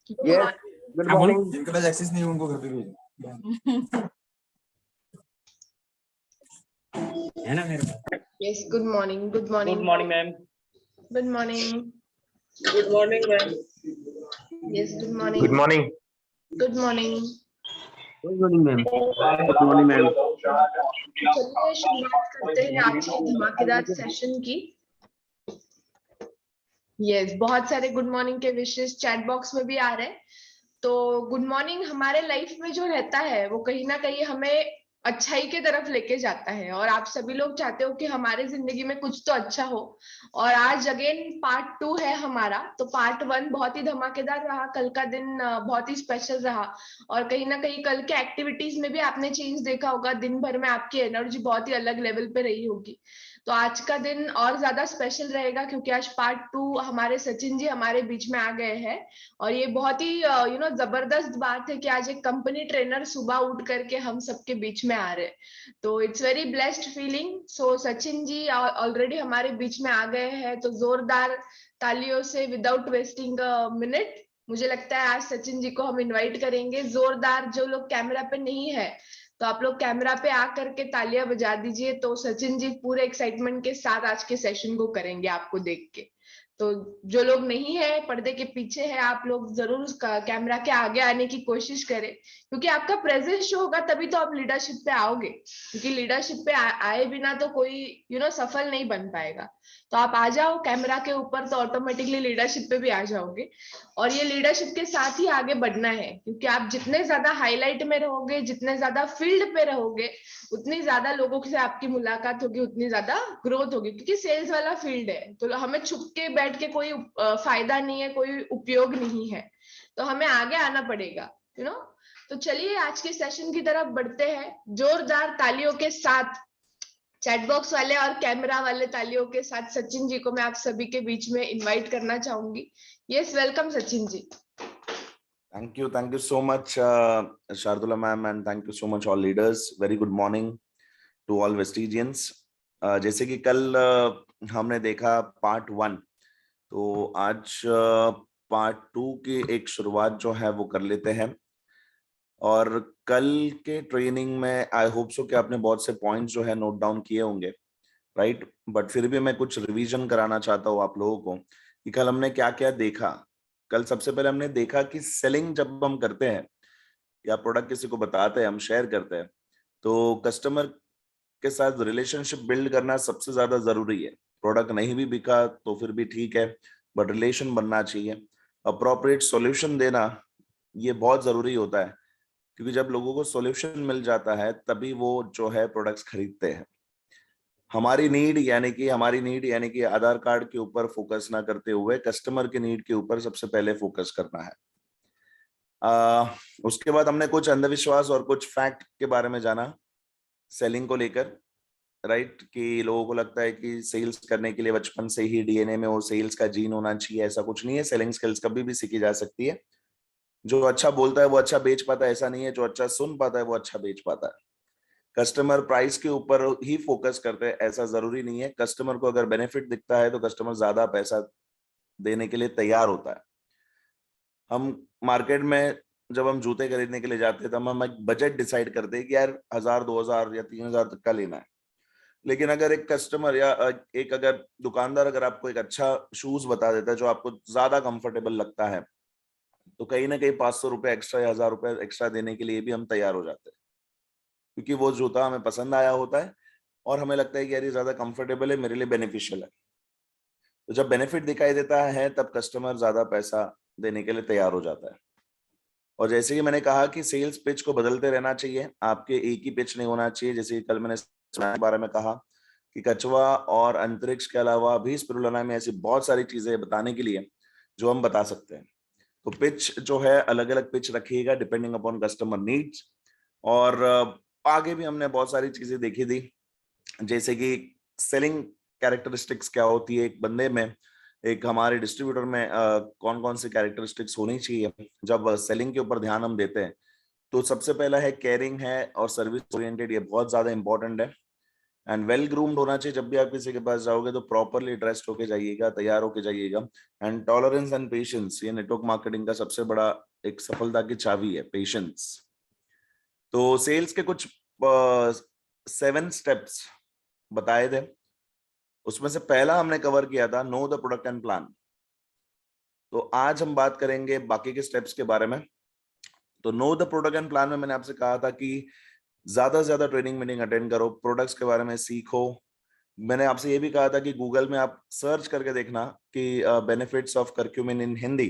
Yes good morning. जिनके पास access नहीं है उनको घर पे भेजो है ना मेरे पास। Yes, good morning. Good morning. Good morning ma'am. Good morning. Good morning ma'am. Yes, good morning. Good morning. Good morning. Good morning ma'am. Good morning ma'am. चलिए शुरुआत करते हैं आज के धमाकेदार सेशन की। यस, बहुत सारे गुड मॉर्निंग के विशेष चैट बॉक्स में भी आ रहे हैं। तो गुड मॉर्निंग हमारे लाइफ में जो रहता है वो कहीं ना कहीं हमें अच्छाई के तरफ लेके जाता है, और आप सभी लोग चाहते हो कि हमारे जिंदगी में कुछ तो अच्छा हो। और आज अगेन पार्ट 2 है हमारा। तो पार्ट 1 बहुत ही धमाकेदार रहा, कल का दिन बहुत ही स्पेशल रहा। और कहीं ना कहीं कल के एक्टिविटीज में भी आपने चेंज देखा होगा, दिन भर में आपकी एनर्जी बहुत ही अलग लेवल पे रही होगी। तो आज का दिन और ज्यादा स्पेशल रहेगा क्योंकि आज पार्ट 2 हमारे सचिन जी हमारे बीच में आ गए हैं। और ये बहुत ही जबरदस्त बात है कि आज एक कंपनी ट्रेनर सुबह उठ करके हम सबके बीच में आ रहे हैं। तो it's very blessed feeling. So Sachin ji already हमारे बीच में आ गए हैं, तो जोरदार तालियों से विदाउट वेस्टिंग मिनट मुझे लगता है आज सचिन जी को हम इनवाइट करेंगे। जोरदार, जो लोग कैमरा पे नहीं है तो आप लोग कैमरा पे आकर के तालियां बजा दीजिए। तो सचिन जी पूरे एक्साइटमेंट के साथ आज के सेशन को करेंगे आपको देख के। तो जो लोग नहीं है, पर्दे के पीछे है, आप लोग जरूर उसका कैमरा के आगे आने की कोशिश करें, क्योंकि आपका प्रेजेंस शो होगा तभी तो आप लीडरशिप पे आओगे। क्योंकि लीडरशिप पे आए बिना तो कोई सफल नहीं बन पाएगा। तो आप आ जाओ कैमरा के ऊपर तो ऑटोमेटिकली लीडरशिप पे भी आ जाओगे। और ये लीडरशिप के साथ ही आगे बढ़ना है, क्योंकि आप जितने ज्यादा हाईलाइट में रहोगे, जितने ज्यादा फील्ड पे रहोगे, उतनी ज्यादा लोगों से आपकी मुलाकात होगी, उतनी ज्यादा ग्रोथ होगी। क्योंकि सेल्स वाला फील्ड है तो हमें छुप के बैठ के कोई फायदा नहीं है, कोई उपयोग नहीं है। तो हमें आगे आना पड़ेगा तो चलिए आज के सेशन की तरफ बढ़ते हैं। जोरदार तालियों के साथ चैट बॉक्स वाले और कैमरा वाले तालियों के साथ सचिन जी को मैं आप सभी के बीच में इनवाइट करना चाहूंगी। Yes, welcome Sachin ji. Thank you so much, Shardula ma'am, and thank you so much all leaders. Very good morning to all Vestigians. जैसे कि कल हमने देखा पार्ट 1, तो आज पार्ट 2 की एक शुरुआत जो है वो कर लेते हैं। और कल के ट्रेनिंग में आई होप सो कि आपने बहुत से पॉइंट्स जो है नोट डाउन किए होंगे, राइट? बट फिर भी मैं कुछ रिवीजन कराना चाहता हूँ आप लोगों को कि कल हमने क्या क्या देखा। कल सबसे पहले हमने देखा कि सेलिंग जब हम करते हैं या प्रोडक्ट किसी को बताते हैं, हम शेयर करते हैं, तो कस्टमर के साथ रिलेशनशिप बिल्ड करना सबसे ज्यादा जरूरी है। प्रोडक्ट नहीं भी बिका तो फिर भी ठीक है, बट रिलेशन बनना चाहिए। अप्रोप्रिएट सॉल्यूशन देना ये बहुत जरूरी होता है, क्योंकि जब लोगों को सॉल्यूशन मिल जाता है तभी वो जो है प्रोडक्ट्स खरीदते हैं। हमारी नीड यानी कि आधार कार्ड के ऊपर फोकस ना करते हुए कस्टमर के नीड के ऊपर सबसे पहले फोकस करना है। उसके बाद हमने कुछ अंधविश्वास और कुछ फैक्ट के बारे में जाना सेलिंग को लेकर, राइट? कि लोगों को लगता है कि सेल्स करने के लिए बचपन से ही डीएनए में वो सेल्स का जीन होना चाहिए। ऐसा कुछ नहीं है। सेलिंग स्किल्स कभी भी सीखी जा सकती है। जो अच्छा बोलता है वो अच्छा बेच पाता है, ऐसा नहीं है। जो अच्छा सुन पाता है वो अच्छा बेच पाता है। कस्टमर प्राइस के ऊपर ही फोकस करते हैं, ऐसा जरूरी नहीं है। कस्टमर को अगर बेनिफिट दिखता है तो कस्टमर ज्यादा पैसा देने के लिए तैयार होता है। हम मार्केट में जब हम जूते खरीदने के लिए जाते हैं तो हम एक बजट डिसाइड करते हैं कि यार 1000, 2000 या 3000 तक का लेना है। लेकिन अगर एक कस्टमर या एक अगर दुकानदार अगर आपको एक अच्छा शूज बता देता है जो आपको ज्यादा कंफर्टेबल लगता है, तो कहीं ना कहीं 500 रुपए एक्स्ट्रा या 1000 रुपए एक्स्ट्रा देने के लिए भी हम तैयार हो जाते हैं, क्योंकि वो जूता हमें पसंद आया होता है और हमें लगता है कि यार ये ज्यादा कंफर्टेबल है, मेरे लिए बेनिफिशियल है। तो जब बेनिफिट दिखाई देता है तब कस्टमर ज्यादा पैसा देने के लिए तैयार हो जाता है। और जैसे कि मैंने कहा कि सेल्स पिच को बदलते रहना चाहिए, आपके एक ही पिच नहीं होना चाहिए। जैसे कल मैंने के बारे में कहा कि कछुआ और अंतरिक्ष के अलावा भी स्पिरुलिना में ऐसी बहुत सारी चीजें बताने के लिए जो हम बता सकते हैं। तो पिच जो है अलग अलग पिच रखिएगा डिपेंडिंग अपॉन कस्टमर नीड्स। और आगे भी हमने बहुत सारी चीजें देखी थी, जैसे कि सेलिंग कैरेक्टरिस्टिक्स क्या होती है एक बंदे में, एक हमारे डिस्ट्रीब्यूटर में कौन कौन सी कैरेक्टरिस्टिक्स होनी चाहिए जब सेलिंग के ऊपर ध्यान हम देते हैं। तो सबसे पहला है केयरिंग है और सर्विस ओरिएंटेड। ये बहुत ज्यादा इंपॉर्टेंट है। एंड वेल ग्रूम्ड होना चाहिए। जब भी आप किसी के पास जाओगे तो प्रॉपरली ड्रेस्ड होके जाइएगा, तैयार होके जाइएगा। एंड टॉलरेंस एंड पेशेंस, ये नेटवर्क मार्केटिंग का सबसे बड़ा एक सफलता की चाबी है, पेशेंस। तो सेल्स के कुछ 7 स्टेप्स बताए थे, उसमें से पहला हमने कवर किया था know the product and plan. तो आज हम बात करेंगे बाकी के स्टेप्स के बारे में। तो know the product and plan में मैंने आपसे कहा था कि ज्यादा से ज्यादा ट्रेनिंग मीटिंग अटेंड करो, प्रोडक्ट्स के बारे में सीखो। मैंने आपसे ये भी कहा था कि गूगल में आप सर्च करके देखना कि benefits of curcumin in Hindi,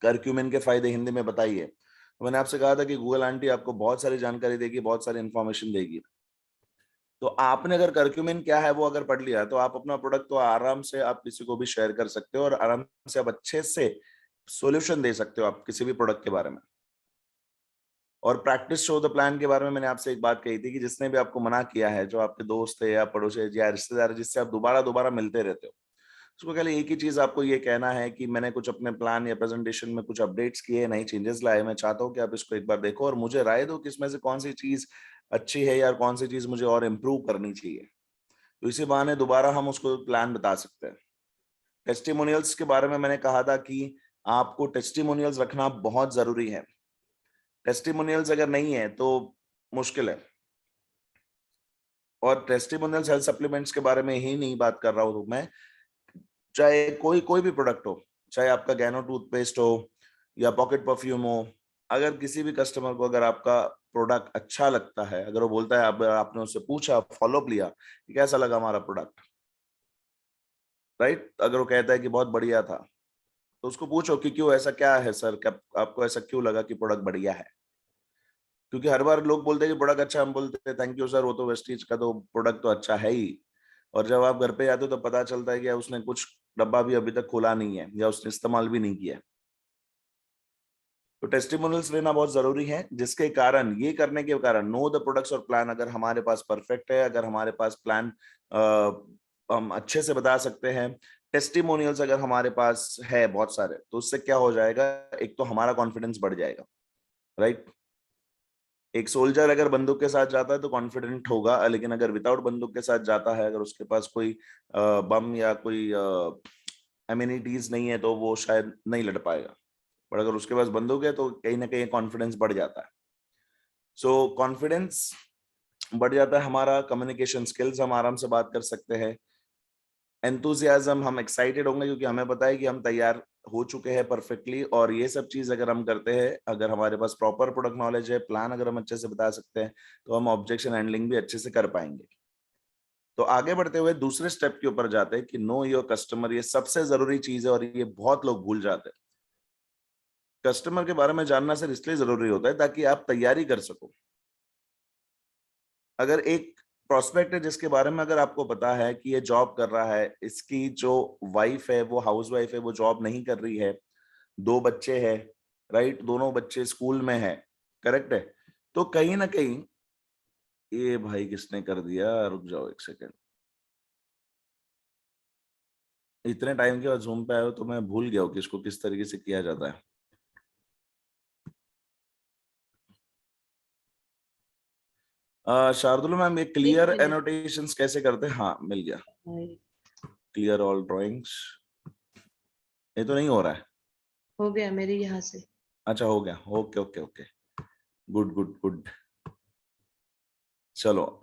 curcumin के फायदे हिंदी में बताइए। मैंने आपसे कहा था कि गूगल आंटी आपको बहुत सारी जानकारी देगी, बहुत सारी इंफॉर्मेशन देगी। तो आपने अगर करक्यूमिन क्या है वो अगर पढ़ लिया तो आप अपना प्रोडक्ट तो आराम से आप किसी को भी शेयर कर सकते हो और आराम से आप अच्छे से सॉल्यूशन दे सकते हो आप किसी भी प्रोडक्ट के बारे में। और प्रैक्टिस शो द प्लान के बारे में मैंने आपसे एक बात कही थी कि जिसने भी आपको मना किया है, जो आपके दोस्त है या पड़ोसी या रिश्तेदार है जिससे आप दोबारा दोबारा मिलते रहते हो, उसको पहले एक ही चीज आपको ये कहना है कि मैंने कुछ अपने प्लान या प्रेजेंटेशन में कुछ अपडेट्स किए, नई चेंजेस लाए, मैं चाहता हूँ कि आप इसको एक बार देखो और मुझे राय दो कि इसमें से कौन सी चीज अच्छी है या कौन सी चीज मुझे और इम्प्रूव करनी चाहिए। तो इसी बहाने दोबारा हम उसको प्लान बता सकते हैं। टेस्टिमोनियल्स के बारे में मैंने कहा था कि आपको टेस्टिमोनियल्स रखना बहुत जरूरी है। टेस्टिमोनियल्स अगर नहीं है तो मुश्किल है। और टेस्टिमोनियल्स हेल्थ सप्लीमेंट्स के बारे में ही नहीं बात कर रहा हूं मैं, चाहे कोई भी प्रोडक्ट हो, चाहे आपका गैनो टूथपेस्ट हो या पॉकेट परफ्यूम हो, अगर किसी भी कस्टमर को अगर आपका प्रोडक्ट अच्छा लगता है, अगर वो बोलता है, आपने उससे पूछा, फॉलोअप लिया कि कैसा लगा हमारा प्रोडक्ट, राइट, अगर वो कहता है कि बहुत बढ़िया था, तो उसको पूछो कि क्यों, ऐसा क्या है सर, क्या आपको ऐसा क्यों लगा कि प्रोडक्ट बढ़िया है। क्योंकि हर बार लोग बोलते हैं कि प्रोडक्ट अच्छा, हम बोलते हैं थैंक यू सर, वो तो वेस्टीज का तो प्रोडक्ट तो अच्छा है ही, और जब आप घर पे जाते हो तो पता चलता है कि उसने कुछ डब्बा भी अभी तक खोला नहीं है या उसने इस्तेमाल भी नहीं किया। तो टेस्टिमोनियल्स लेना बहुत जरूरी है, जिसके कारण, ये करने के कारण नो द प्रोडक्ट्स और प्लान अगर हमारे पास परफेक्ट है, अगर हमारे पास प्लान हम अच्छे से बता सकते हैं, टेस्टिमोनियल्स अगर हमारे पास है बहुत सारे, तो उससे क्या हो जाएगा, एक तो हमारा कॉन्फिडेंस बढ़ जाएगा, राइट। एक सोल्जर अगर बंदूक के साथ जाता है तो कॉन्फिडेंट होगा, लेकिन अगर विदाउट बंदूक के साथ जाता है, अगर उसके पास कोई बम या कोई एमिनिटीज नहीं है तो वो शायद नहीं लड़ पाएगा। पर अगर उसके पास बंदूक है तो कहीं ना कहीं कॉन्फिडेंस बढ़ जाता है। सो कॉन्फिडेंस बढ़ जाता है हमारा, कम्युनिकेशन स्किल्स हम आराम से बात कर सकते हैं, एंथुसियाज्म, हम एक्साइटेड होंगे क्योंकि हमें पता है कि हम तैयार हो चुके हैं परफेक्टली। और ये सब चीज अगर हम करते हैं, अगर हमारे पास प्रॉपर प्रोडक्ट नॉलेज है, प्लान अगर हम अच्छे से बता सकते हैं, तो हम ऑब्जेक्शन हैंडलिंग भी अच्छे से कर पाएंगे। तो आगे बढ़ते हुए दूसरे स्टेप के ऊपर जाते हैं कि नो योर कस्टमर। ये सबसे जरूरी चीज है और ये बहुत लोग भूल जाते हैं। कस्टमर के बारे में जानना सिर्फ इसलिए जरूरी होता है ताकि आप तैयारी कर सको। अगर एक प्रोस्पेक्ट है जिसके बारे में अगर आपको पता है कि ये जॉब कर रहा है, इसकी जो वाइफ है वो हाउस वाइफ है, वो जॉब नहीं कर रही है, 2 बच्चे हैं, राइट, दोनों बच्चे स्कूल में है, करेक्ट है, तो कहीं ना कहीं, ये भाई किसने कर दिया, रुक जाओ एक सेकेंड, इतने टाइम के बाद जूम पे आए हो तो मैं भूल गया हूँ कि इसको किस तरीके से किया जाता है। शार्दुल मैम, ये क्लियर एनोटेशंस कैसे करते हैं? हाँ मिल गया, क्लियर ऑल ड्राइंग्स। ये तो नहीं हो रहा है, हो गया मेरे यहाँ से। अच्छा हो गया, okay okay okay, good good good, चलो।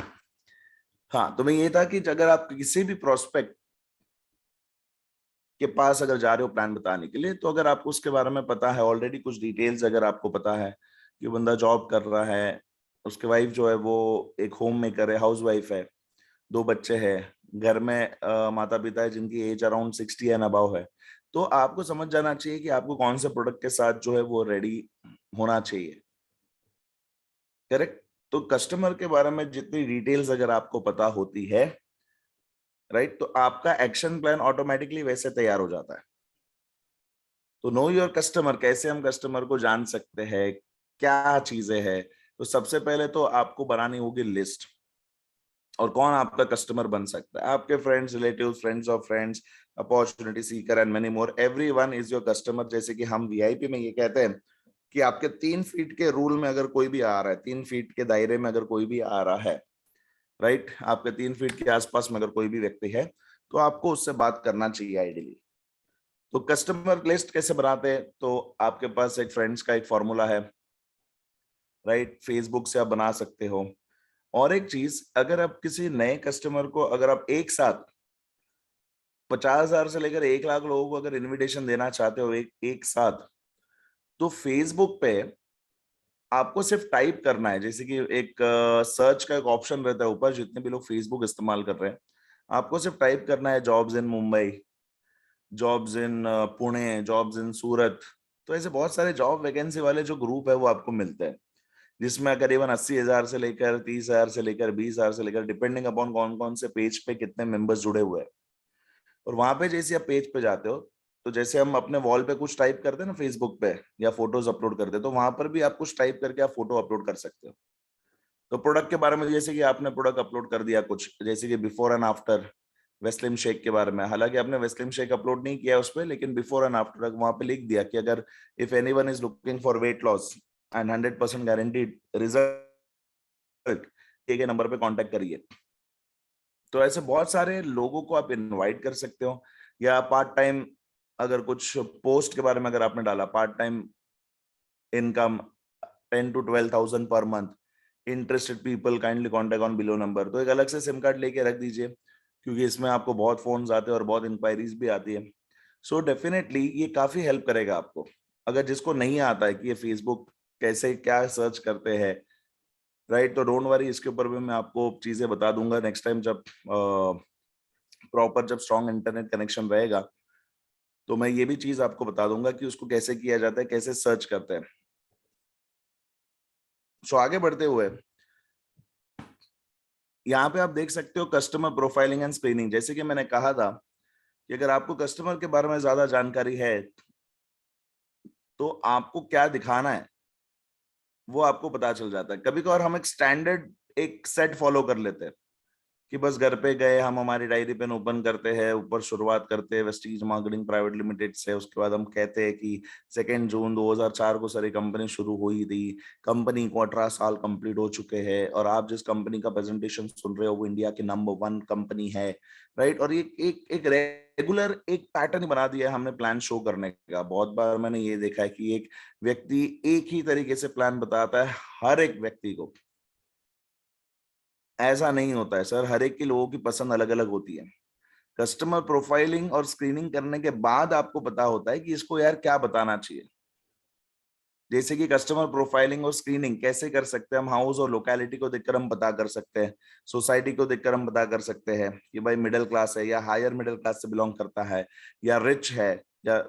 हाँ, तो मैं ये था कि अगर आप किसी भी प्रोस्पेक्ट के पास अगर जा रहे हो प्लान बताने के लिए, तो अगर आपको उसके बारे में पता है ऑलरेडी, कुछ डिटेल्स अगर आपको पता है कि बंदा जॉब कर रहा है, उसके वाइफ जो है वो एक होम मेकर है, हाउस वाइफ है, 2 बच्चे हैं, घर में माता पिता है जिनकी एज अराउंड 60 एंड अबव है, तो आपको समझ जाना चाहिए कि आपको कौन से प्रोडक्ट के साथ जो है वो रेडी होना चाहिए, करेक्ट। तो कस्टमर के बारे में जितनी डिटेल्स अगर आपको पता होती है, राइट, तो आपका एक्शन प्लान ऑटोमेटिकली वैसे तैयार हो जाता है। तो नो योर कस्टमर, कैसे हम कस्टमर को जान सकते हैं, क्या चीजें हैं? तो सबसे पहले तो आपको बनानी होगी लिस्ट, और कौन आपका कस्टमर बन सकता है, आपके friends, relative, friends of friends, opportunity seeker and many more, everyone is your customer. जैसे कि हम वीआईपी में ये कहते हैं कि आपके 3 फीट के रूल में अगर कोई भी आ रहा है, 3 फीट के दायरे में अगर कोई भी आ रहा है, राइट। आपके 3 फीट के आसपास में अगर कोई भी व्यक्ति है तो आपको उससे बात करना चाहिए आइडियली। तो कस्टमर लिस्ट कैसे बनाते हैं, तो आपके पास एक फ्रेंड्स का एक फॉर्मूला है, राइट। फेसबुक से आप बना सकते हो। और एक चीज, अगर आप किसी नए कस्टमर को अगर आप एक साथ 50,000 से लेकर 1 लाख लोगों को अगर इनविटेशन देना चाहते हो एक साथ, तो फेसबुक पे आपको सिर्फ टाइप करना है। जैसे कि एक सर्च का एक ऑप्शन रहता है ऊपर, जितने भी लोग फेसबुक इस्तेमाल कर रहे हैं, आपको सिर्फ टाइप करना है jobs in Mumbai, jobs in Pune, jobs in Surat. तो ऐसे बहुत सारे जॉब वैकेंसी वाले जो ग्रुप है वो आपको मिलते हैं, जिसमें करीबन 80,000 से लेकर 30,000 से लेकर 20,000 से लेकर, डिपेंडिंग अपॉन कौन कौन से पेज पे कितने मेंबर्स जुड़े हुए हैं। और वहां पे जैसे आप पेज पे जाते हो, तो जैसे हम अपने वॉल पे कुछ टाइप करते हैं ना फेसबुक पे, या फोटोज अपलोड करते हैं, तो वहां पर भी आप कुछ टाइप करके आप फोटो अपलोड कर सकते हो। तो प्रोडक्ट के बारे में, जैसे कि आपने प्रोडक्ट अपलोड कर दिया कुछ, जैसे कि before and after Weslim shake के बारे में, हालांकि आपने वेस्लिम शेक अपलोड नहीं किया उस पर, लेकिन बिफोर एंड आफ्टर वहां पे लिख दिया कि अगर if anyone is looking for weight loss and 100% guaranteed result, के नंबर पे कांटेक्ट करिए। तो ऐसे बहुत सारे लोगों को आप इनवाइट कर सकते हो। या पार्ट टाइम, अगर कुछ पोस्ट के बारे में अगर आपने डाला, part time income 10 to 12,000 per month, interested people kindly contact on below number, तो एक अलग से सिम कार्ड लेके रख दीजिए, क्योंकि इसमें आपको बहुत फोन्स आते हैं और बहुत इंक्वायरीज भी आती है। सो डेफिनेटली ये काफी हेल्प करेगा आपको। अगर जिसको नहीं आता है कि ये फेसबुक कैसे क्या सर्च करते हैं, राइट, तो डोंट वरी, इसके ऊपर भी मैं आपको चीजें बता दूंगा नेक्स्ट टाइम, जब प्रॉपर जब स्ट्रॉन्ग इंटरनेट कनेक्शन रहेगा, तो मैं ये भी चीज आपको बता दूंगा कि उसको कैसे किया जाता है, कैसे सर्च करते हैं। सो आगे बढ़ते हुए यहाँ पे आप देख सकते हो कस्टमर प्रोफाइलिंग एंड स्क्रीनिंग। जैसे कि मैंने कहा था कि अगर आपको कस्टमर के बारे में ज्यादा जानकारी है, तो आपको क्या दिखाना है वो आपको पता चल जाता है। कभी कभार हम एक स्टैंडर्ड एक सेट फॉलो कर लेते हैं कि बस घर पे गए, हम हमारी डायरी पेन ओपन करते हैं, ऊपर शुरुआत करते हैं वेस्टीज मार्केटिंग प्राइवेट लिमिटेड से, उसके बाद हम कहते हैं कि 2 जून 2004 को सारी कंपनी शुरू हुई थी, कंपनी को 18 साल कंप्लीट हो चुके हैं, और आप जिस कंपनी का प्रेजेंटेशन सुन रहे हो वो इंडिया की नंबर 1 कंपनी है, राइट। और ये एक रेगुलर एक पैटर्न बना दिया है हमने प्लान शो करने का। बहुत बार मैंने ये देखा है कि एक व्यक्ति एक ही तरीके से प्लान बताता है हर एक व्यक्ति को। ऐसा नहीं होता है सर, हर एक के लोगों की पसंद अलग अलग होती है। कस्टमर प्रोफाइलिंग और स्क्रीनिंग करने के बाद आपको पता होता है कि इसको यार क्या बताना चाहिए। जैसे कि कस्टमर प्रोफाइलिंग और स्क्रीनिंग कैसे कर सकते हैं हम, हाउस और लोकेलिटी को देखकर हम पता कर सकते हैं, सोसाइटी को देखकर हम पता कर सकते हैं कि भाई मिडिल क्लास है या हायर मिडिल क्लास से बिलोंग करता है, या रिच है, या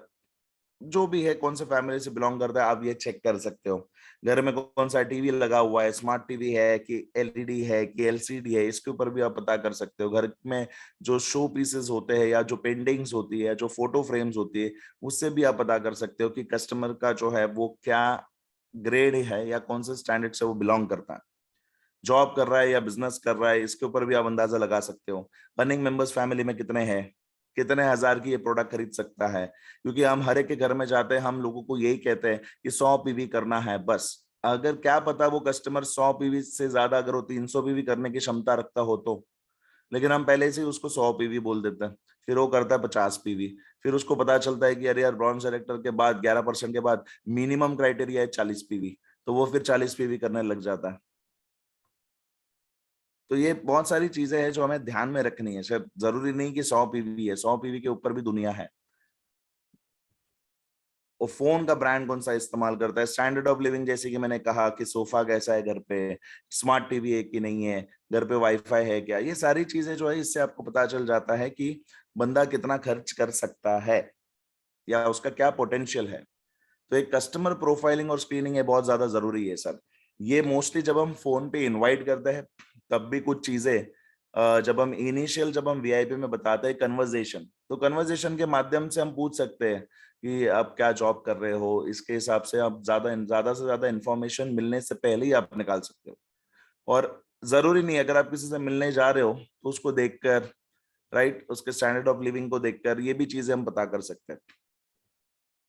जो भी है, कौन से फैमिली से बिलोंग करता है, आप ये चेक कर सकते हो। घर में कौन सा टीवी लगा हुआ है, स्मार्ट टीवी है कि एलईडी है कि एलसीडी है, इसके ऊपर भी आप पता कर सकते हो। घर में जो शो पीसेस होते हैं या जो पेंटिंग्स होती है, जो फोटो फ्रेम्स होती है, उससे भी आप पता कर सकते हो कि कस्टमर का जो है वो क्या ग्रेड है या कौन से स्टैंडर्ड से वो बिलोंग करता है, जॉब कर रहा है या बिजनेस कर रहा है, इसके ऊपर भी आप अंदाजा लगा सकते हो। अर्निंग मेंबर्स फैमिली में कितने हैं, कितने हजार की ये प्रोडक्ट खरीद सकता है, क्योंकि हम हर एक के घर में जाते हैं, हम लोगों को यही कहते हैं कि 100 पीवी करना है बस। अगर क्या पता वो कस्टमर 100 पीवी से ज्यादा अगर वो 300 पीवी करने की क्षमता रखता हो तो, लेकिन हम पहले से ही उसको 100 पीवी बोल देते हैं, फिर वो करता है 50 पीवी। फिर उसको पता चलता है कि अरे यार ब्रॉन्ज डायरेक्टर के बाद 11% के बाद मिनिमम क्राइटेरिया है 40 पीवी, तो वो फिर 40 पीवी करने लग जाता है। तो ये बहुत सारी चीजें हैं जो हमें ध्यान में रखनी है। शायद जरूरी नहीं कि 100 पीवी है, 100 पीवी के ऊपर भी दुनिया है। और फोन का ब्रांड कौन सा इस्तेमाल करता है, स्टैंडर्ड ऑफ लिविंग, जैसे कि मैंने कहा कि सोफा कैसा है घर पे, स्मार्ट टीवी है कि नहीं है, घर पे वाईफाई है क्या, ये सारी चीजें जो है इससे आपको पता चल जाता है कि बंदा कितना खर्च कर सकता है या उसका क्या पोटेंशियल है। तो एक कस्टमर प्रोफाइलिंग और स्क्रीनिंग है बहुत ज्यादा जरूरी है सर। ये मोस्टली जब हम फोन पे इनवाइट करते हैं तब भी कुछ चीजें, जब हम इनिशियल जब हम वीआईपी में बताते हैं कन्वर्सेशन, तो कन्वर्सेशन के माध्यम से हम पूछ सकते हैं कि आप क्या जॉब कर रहे हो, इसके हिसाब से आप ज्यादा से ज्यादा इंफॉर्मेशन मिलने से पहले ही आप निकाल सकते हो। और जरूरी नहीं अगर आप किसी से मिलने जा रहे हो तो उसको देखकर, राइट, उसके स्टैंडर्ड ऑफ लिविंग को देखकर ये भी चीजें हम पता कर सकते हैं।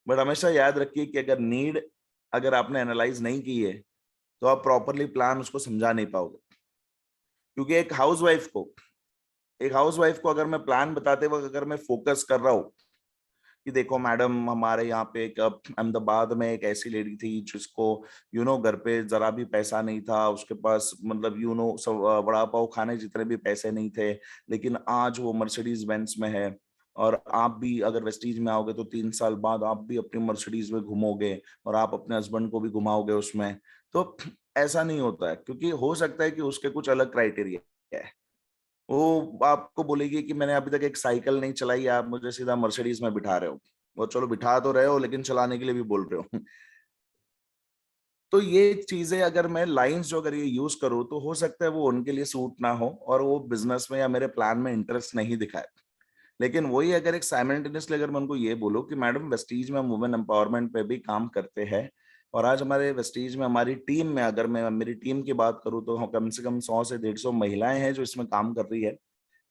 बट हमेशा याद रखिए कि अगर नीड अगर आपने एनालाइज नहीं की है तो आप प्रॉपरली प्लान उसको समझा नहीं पाओगे। क्योंकि एक हाउसवाइफ को अगर मैं प्लान बताते वक्त अगर मैं फोकस कर रहा हूँ कि देखो मैडम, हमारे यहाँ पे एक अहमदाबाद में एक ऐसी लेडी थी जिसको घर पे जरा भी पैसा नहीं था, उसके पास मतलब वड़ा पाव खाने जितने भी पैसे नहीं थे, लेकिन आज वो मर्सिडीज बेंज में है। और आप भी अगर वेस्टीज में आओगे तो 3 साल बाद आप भी अपनी मर्सिडीज में घूमोगे और आप अपने हस्बैंड को भी घुमाओगे उसमें। तो ऐसा नहीं होता है, क्योंकि हो सकता है कि उसके कुछ अलग क्राइटेरिया है। वो आपको बोलेगी कि मैंने अभी तक एक साइकिल नहीं चलाई, आप मुझे सीधा मर्सिडीज में बिठा रहे हो। वो चलो बिठा तो रहे हो, लेकिन चलाने के लिए भी बोल रहे हो। तो ये चीजें अगर मैं लाइंस जो अगर ये यूज करूँ तो हो सकता है वो उनके लिए सूट ना हो और वो बिजनेस में या मेरे प्लान में इंटरेस्ट नहीं दिखाए। लेकिन वही अगर एक साइमल्टेनियसली अगर मैं उनको ये बोलूं कि मैडम वेस्टीज में वुमेन एम्पावरमेंट पे भी काम करते हैं, और आज हमारे वेस्टीज में हमारी टीम में अगर मैं मेरी टीम की बात करूं तो कम से कम 100 से 150 महिलाएं हैं जो इसमें काम कर रही है,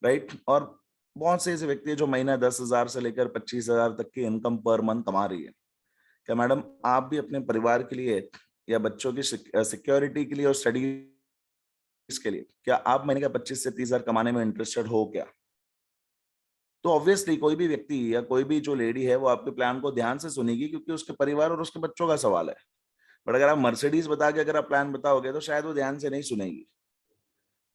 राइट। और बहुत से ऐसे व्यक्ति है जो महीना 10,000 से लेकर 25,000 तक की इनकम पर मंथ कमा रही है। क्या मैडम आप भी अपने परिवार के लिए या बच्चों की सिक्योरिटी के लिए और स्टडीज के लिए क्या आप महीने का 25 से 30,000 कमाने में इंटरेस्टेड हो क्या? तो ऑब्वियसली कोई भी व्यक्ति या कोई भी जो लेडी है वो आपके प्लान को ध्यान से सुनेगी, क्योंकि उसके परिवार और उसके बच्चों का सवाल है। बट अगर आप मर्सिडीज बता के अगर आप प्लान बताओगे तो शायद वो ध्यान से नहीं सुनेगी।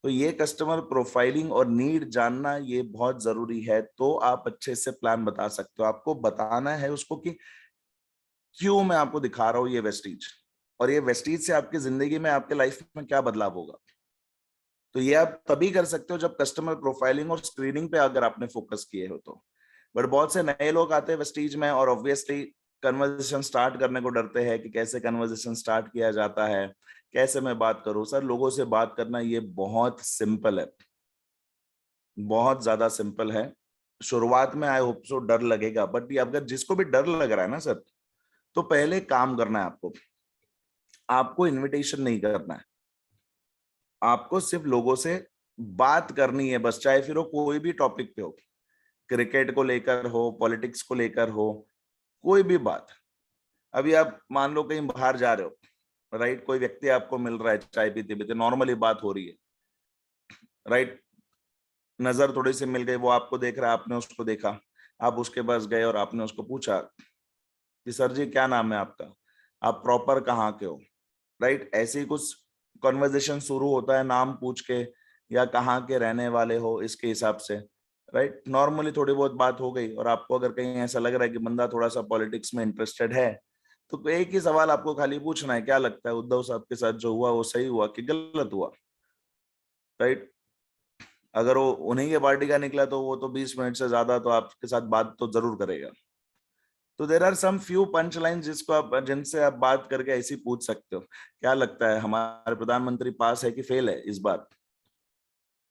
तो ये कस्टमर प्रोफाइलिंग और नीड जानना ये बहुत जरूरी है, तो आप अच्छे से प्लान बता सकते हो। आपको बताना है उसको कि क्यों मैं आपको दिखा रहा हूँ ये वेस्टीज, और ये वेस्टीज से आपकी जिंदगी में आपके लाइफ में क्या बदलाव होगा। तो ये आप तभी कर सकते हो जब कस्टमर प्रोफाइलिंग और स्क्रीनिंग पे अगर आपने फोकस किए हो तो। बट बहुत से नए लोग आते हैं वेस्टीज में और ऑब्वियसली कन्वर्सेशन स्टार्ट करने को डरते हैं कि कैसे कन्वर्सेशन स्टार्ट किया जाता है, कैसे मैं बात करूं। सर लोगों से बात करना ये बहुत सिंपल है, बहुत ज्यादा सिंपल है। शुरुआत में आई होप सो डर लगेगा, बट ये अगर जिसको भी डर लग रहा है ना सर, तो पहले काम करना है आपको इनविटेशन नहीं करना है, आपको सिर्फ लोगों से बात करनी है बस, चाहे फिर वो कोई भी टॉपिक पे हो, क्रिकेट को लेकर हो, पॉलिटिक्स को लेकर हो, कोई भी बात। अभी आप मान लो कहीं बाहर जा रहे हो, राइट, कोई व्यक्ति आपको मिल रहा है, चाय पीते पीते नॉर्मली बात हो रही है, राइट, नजर थोड़ी सी मिल गई, वो आपको देख रहा है, आपने उसको देखा, आप उसके पास गए और आपने उसको पूछा कि सर जी क्या नाम है आपका, आप प्रॉपर कहाँ के हो, राइट। ऐसे ही कुछ कॉन्वर्जेशन शुरू होता है नाम पूछ के या कहाँ के रहने वाले हो इसके हिसाब से, राइट। नॉर्मली थोड़ी बहुत बात हो गई और आपको अगर कहीं ऐसा लग रहा है कि बंदा थोड़ा सा पॉलिटिक्स में इंटरेस्टेड है, तो एक ही सवाल आपको खाली पूछना है, क्या लगता है उद्धव साहब के साथ जो हुआ वो सही हुआ कि गलत हुआ, राइट। अगर वो उन्हीं के पार्टी का निकला तो वो तो 20 मिनट से ज्यादा तो आपके साथ बात तो जरूर करेगा। तो there are some few punch line जिनसे आप बात करके ऐसी पूछ सकते हो, क्या लगता है हमारे प्रधानमंत्री पास है कि फेल है इस बार,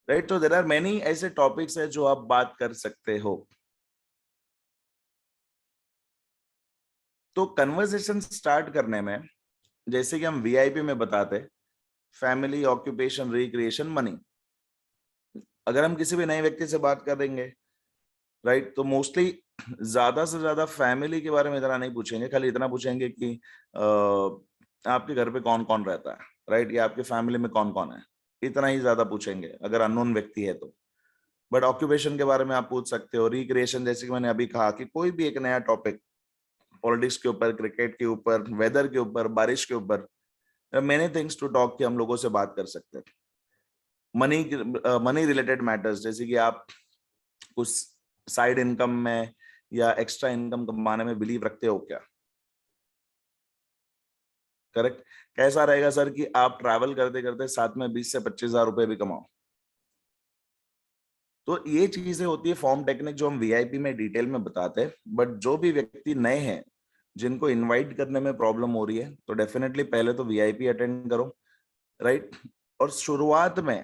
राइट। तो देर आर मेनी ऐसे टॉपिक्स है जो आप बात कर सकते हो। तो कन्वर्सेशन स्टार्ट करने में जैसे कि हम वीआईपी में बताते, फैमिली, ऑक्यूपेशन, रिक्रिएशन, मनी। अगर हम किसी भी नए व्यक्ति से बात करेंगे, राइट, तो मोस्टली ज्यादा से ज्यादा फैमिली के बारे में इतना नहीं पूछेंगे, खाली इतना पूछेंगे कि आपके घर पे कौन कौन रहता है, राइट, या आपके फैमिली में कौन कौन है, इतना ही ज्यादा पूछेंगे अगर अननोन व्यक्ति है तो। बट ऑक्यूपेशन के बारे में आप पूछ सकते हो, रिक्रिएशन जैसे कि मैंने अभी कहा कि कोई भी एक नया टॉपिक, पॉलिटिक्स के ऊपर, क्रिकेट के ऊपर, वेदर के ऊपर, बारिश के ऊपर, मेनी थिंग्स टू टॉक कि हम लोगों से बात कर सकते हैं। मनी रिलेटेड मैटर्स, जैसे कि आप कुछ साइड इनकम में या एक्स्ट्रा इनकम कमाने में बिलीव रखते हो क्या, करेक्ट। कैसा रहेगा सर कि आप ट्रैवल करते करते साथ में 20 से 25,000 रुपए भी कमाओ। तो ये चीजें होती है फॉर्म टेक्निक जो हम वीआईपी में डिटेल में बताते हैं। बट जो भी व्यक्ति नए हैं जिनको इनवाइट करने में प्रॉब्लम हो रही है, तो डेफिनेटली पहले तो वीआईपी अटेंड करो, राइट। और शुरुआत में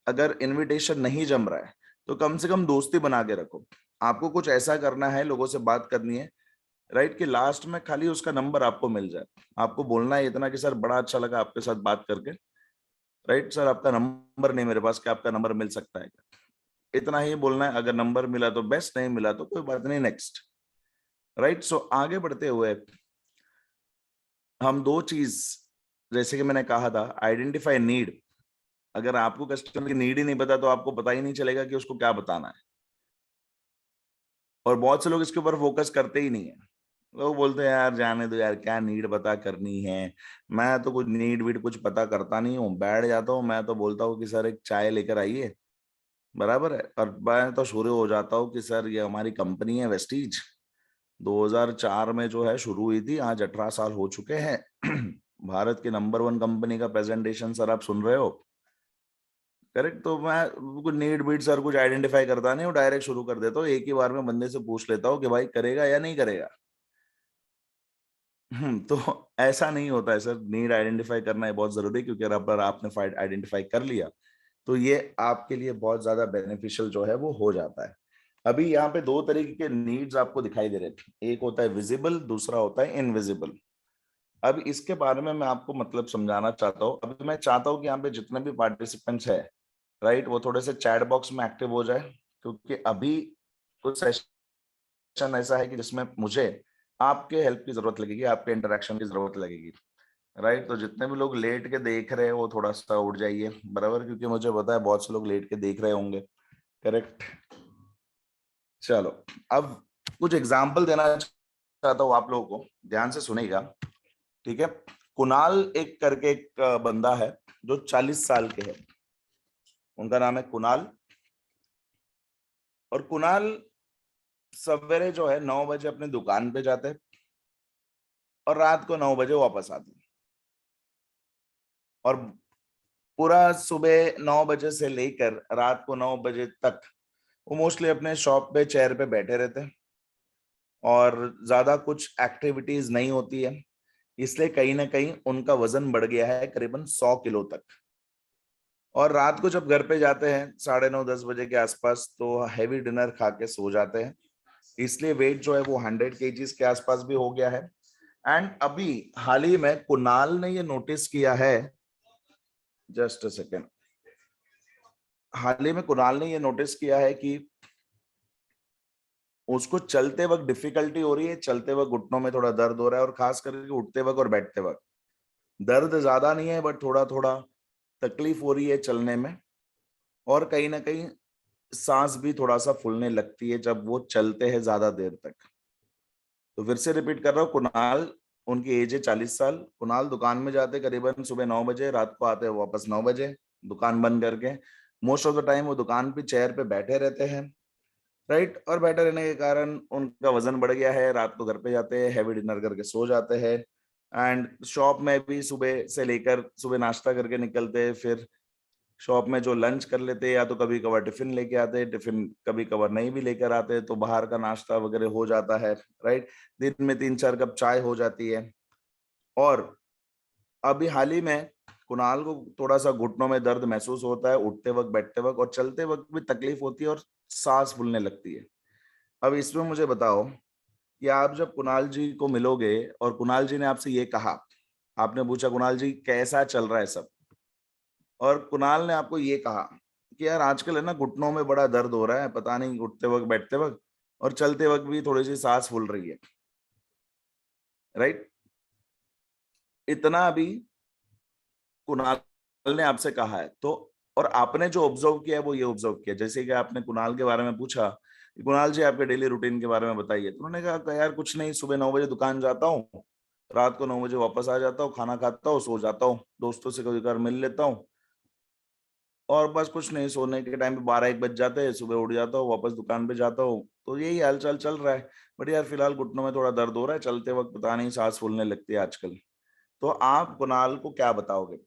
अगर इनविटेशन नहीं जम रहा है तो कम से कम दोस्ती बना के रखो। आपको कुछ ऐसा करना है, लोगों से बात करनी है, राइट, कि लास्ट में खाली उसका नंबर आपको मिल जाए। आपको बोलना है इतना कि सर बड़ा अच्छा लगा आपके साथ बात करके, राइट, सर आपका नंबर नहीं मेरे पास, क्या आपका नंबर मिल सकता है क्या, इतना ही बोलना है। अगर नंबर मिला तो बेस्ट, नहीं मिला तो कोई बात नहीं, नेक्स्ट, राइट। सो आगे बढ़ते हुए हम दो चीज, जैसे कि मैंने कहा था, आइडेंटिफाई नीड, अगर आपको कस्टमर की नीड ही नहीं पता तो आपको पता ही नहीं चलेगा कि उसको क्या बताना है। और बहुत से लोग इसके ऊपर फोकस करते ही नहीं है। लोग बोलते हैं यार जाने दो यार, क्या नीड पता करनी है। मैं तो कुछ नीड वीड कुछ पता करता नहीं हूँ, बैठ जाता हूँ। मैं तो बोलता हूँ कि सर एक चाय लेकर आइए, बराबर है। और मैं तो शुरू हो जाता हूँ कि सर ये हमारी कंपनी है वेस्टीज, 2004 में जो है शुरू हुई थी, आज 18 साल हो चुके हैं। भारत की नंबर 1 कंपनी का प्रेजेंटेशन सर आप सुन रहे हो, करेक्ट। तो मैं कुछ नीड बीड सर कुछ आइडेंटिफाई करता नहीं हूँ, डायरेक्ट शुरू कर देता हूँ। एक ही बार में बंदे से पूछ लेता हूँ कि भाई करेगा या नहीं करेगा। तो ऐसा नहीं होता है सर, नीड आइडेंटिफाई करना है बहुत जरूरी है, क्योंकि अगर आपने आइडेंटिफाई कर लिया तो ये आपके लिए बहुत ज्यादा बेनिफिशियल जो है वो हो जाता है। अभी यहाँ पे 2 तरीके के नीड्स आपको दिखाई दे रहे थे, एक होता है विजिबल, दूसरा होता है इनविजिबल। अब इसके बारे में मैं आपको मतलब समझाना चाहता हूँ। अभी मैं चाहता हूँ कि यहाँ पे जितने भी पार्टिसिपेंट्स है, राइट, वो थोड़े से चैट बॉक्स में एक्टिव हो जाए, क्योंकि अभी कुछ सेशन ऐसा है कि जिसमें मुझे आपके हेल्प की जरूरत लगेगी, आपके इंटरेक्शन की जरूरत लगेगी, राइट। तो जितने भी लोग लेट के देख रहे हैं वो थोड़ा सा उठ जाइए, बराबर, क्योंकि मुझे पता है बहुत से लोग लेट के देख रहे होंगे, करेक्ट। चलो, अब कुछ एग्जाम्पल देना चाहता हूँ आप लोगों को, ध्यान से सुनेगा, ठीक है। कुणाल एक करके एक बंदा है जो 40 साल के है, उनका नाम है कुणाल। और कुणाल सवेरे जो है 9 बजे अपने दुकान पे जाते हैं और रात को 9 बजे वापस आते हैं। और पूरा सुबह 9 बजे से लेकर रात को 9 बजे तक वो मोस्टली अपने शॉप पे चेयर पे बैठे रहते हैं और ज्यादा कुछ एक्टिविटीज नहीं होती है। इसलिए कहीं ना कहीं उनका वजन बढ़ गया है करीबन 100 किलो तक। और रात को जब घर पे जाते हैं 9:30-10 बजे के आसपास, तो हैवी डिनर खा के सो जाते हैं। इसलिए वेट जो है वो 100 kgs के आसपास भी हो गया है। एंड अभी हाल ही में कुणाल ने ये नोटिस किया है, जस्ट अ सेकेंड, हाल ही में कुणाल ने ये नोटिस किया है कि उसको चलते वक्त डिफिकल्टी हो रही है, चलते वक्त घुटनों में थोड़ा दर्द हो रहा है, और खास करके उठते वक्त और बैठते वक्त। दर्द ज्यादा नहीं है बट थोड़ा थोड़ा तकलीफ हो रही है चलने में। और कहीं ना कहीं सांस भी थोड़ा सा फूलने लगती है जब वो चलते हैं ज्यादा देर तक। तो फिर से रिपीट कर रहा हूँ, कुणाल, उनकी एज है 40 साल। कुणाल दुकान में जाते करीबन सुबह 9 बजे, रात को आते हैं वापस 9 बजे दुकान बंद करके। मोस्ट ऑफ द टाइम वो दुकान पे चेयर पे बैठे रहते हैं, राइट। और बैठे रहने के कारण उनका वजन बढ़ गया है। रात को घर पे जाते हैं, हैवी डिनर करके सो जाते हैं। एंड शॉप में भी सुबह से लेकर सुबह नाश्ता करके निकलते हैं, फिर शॉप में जो लंच कर लेते हैं, या तो कभी कभार टिफिन लेके आते हैं, टिफिन कभी कभार नहीं भी लेकर आते, तो बाहर का नाश्ता वगैरह हो जाता है, राइट। दिन में 3-4 कप चाय हो जाती है। और अभी हाल ही में कुणाल को थोड़ा सा घुटनों में दर्द महसूस होता है, उठते वक्त, बैठते वक्त, और चलते वक्त भी तकलीफ होती है और सांस फूलने लगती है। अब इसमें मुझे बताओ कि आप जब कुणाल जी को मिलोगे और कुणाल जी ने आपसे ये कहा, आपने पूछा कुणाल जी कैसा चल रहा है सब, और कुणाल ने आपको ये कहा कि यार आजकल है ना घुटनों में बड़ा दर्द हो रहा है, पता नहीं उठते वक्त, बैठते वक्त, और चलते वक्त भी थोड़ी सी सांस फूल रही है, राइट। इतना अभी कुणाल ने आपसे कहा है, तो और आपने जो ऑब्जर्व किया है वो ये ऑब्जर्व किया, जैसे कि आपने कुणाल के बारे में पूछा कि कुणाल जी आपके डेली रूटीन के बारे में बताइए, तो उन्होंने कहा यार कुछ नहीं, सुबह 9 बजे दुकान जाता हूँ, रात को 9 बजे वापस आ जाता हूँ, खाना खाता हूँ, सो जाता हूँ, दोस्तों से कभी कभार मिल लेता हूँ, और बस कुछ नहीं, सोने के टाइम पे 12-1 बज जाते हैं, सुबह उठ जाता हूँ, वापस दुकान पे जाता हूँ। तो यही हालचाल चल रहा है। बट यार फिलहाल घुटनों में थोड़ा दर्द हो रहा है, चलते वक्त पता नहीं सांस फूलने लगती है आजकल। तो आप कुणाल को क्या बताओगे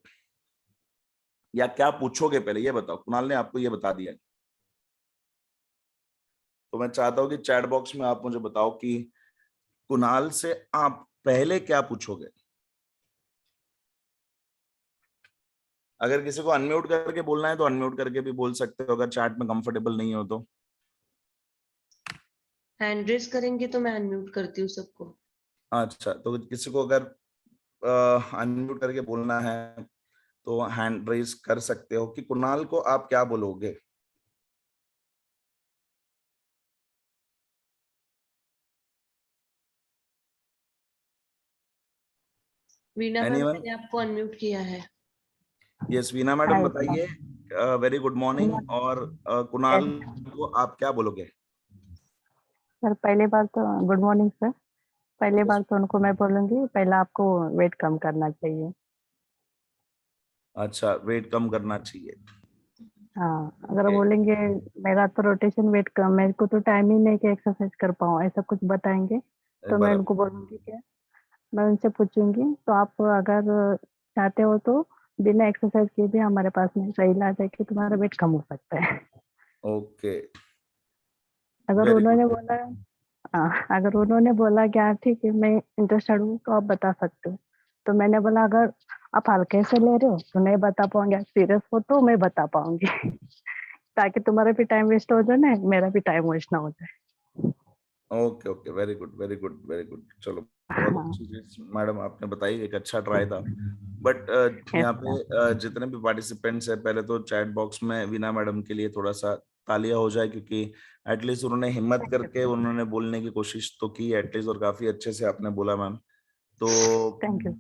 या क्या पूछोगे, पहले ये बताओ। कुणाल ने आपको ये बता दिया, तो मैं चाहता हूँ कि चैट बॉक्स में आप मुझे बताओ कि कुणाल से आप पहले क्या पूछोगे। अगर किसी को अनम्यूट करके बोलना है तो अनम्यूट करके भी बोल सकते हो, अगर चैट में कंफर्टेबल नहीं हो तो। हैंड रेस करेंगे तो मैं अनम्यूट करती हूँ सबको। अच्छा, तो किसी को अगर अनम्यूट करके बोलना है तो हैंड रेज कर सकते हो कि कुणाल को आप क्या बोलोगे। वीणा मैम, एनीवन? मैंने आपको अनम्यूट किया है। यस वीना मैडम हाय बताइए, वेरी गुड मॉर्निंग। और कुणाल को आप क्या बोलोगे? सर, पहली बात तो गुड मॉर्निंग सर। पहली बात तो उनको मैं बोलूंगी, पहला आपको वेट कम करना चाहिए। अच्छा, वेट कम करना चाहिए। हाँ, अगर Okay. बोलेंगे मेरा तो रोटेशन वेट कम, मेरे को तो टाइम ही नहीं कि एक्सरसाइज कर पाऊँ, ऐसा कुछ बताएंगे तो मैं बराबर। उनको बोलूंगी क्या, मैं उनसे पूछूंगी तो आप अगर चाहते हो तो बिना एक्सरसाइज किए भी हमारे पास में सही इलाज है कि तुम्हारा वेट कम हो सकता है। ओके, अगर वेरी गुड। उन्होंने बोला अगर उन्होंने बोला कि हाँ ठीक है मैं इंटरेस्टेड हूँ तो आप बता सकते हो, तो मैंने बोला अगर आप हल्के से ले रहे हो तो नहीं बता पाऊंगी, सीरियस हो तो मैं बता पाऊंगी। ताकि तुम्हारा भी टाइम वेस्ट हो जाए ना, मेरा भी टाइम वेस्ट ना हो जाए। Okay okay, very good very good very good. चलो, बहुत हाँ, अच्छी चीज मैडम आपने बताई, एक अच्छा ट्राई था। बट यस यहाँ सर। पे जितने भी पार्टिसिपेंट्स हैं, पहले तो चैट बॉक्स में वीना मैडम के लिए थोड़ा सा तालियां हो जाए, क्योंकि एटलीस्ट उन्होंने हिम्मत थैंक यू करके सर। उन्होंने बोलने की कोशिश तो की एटलीस्ट, और काफी अच्छे से आपने बोला मैम। तो थैंक यू।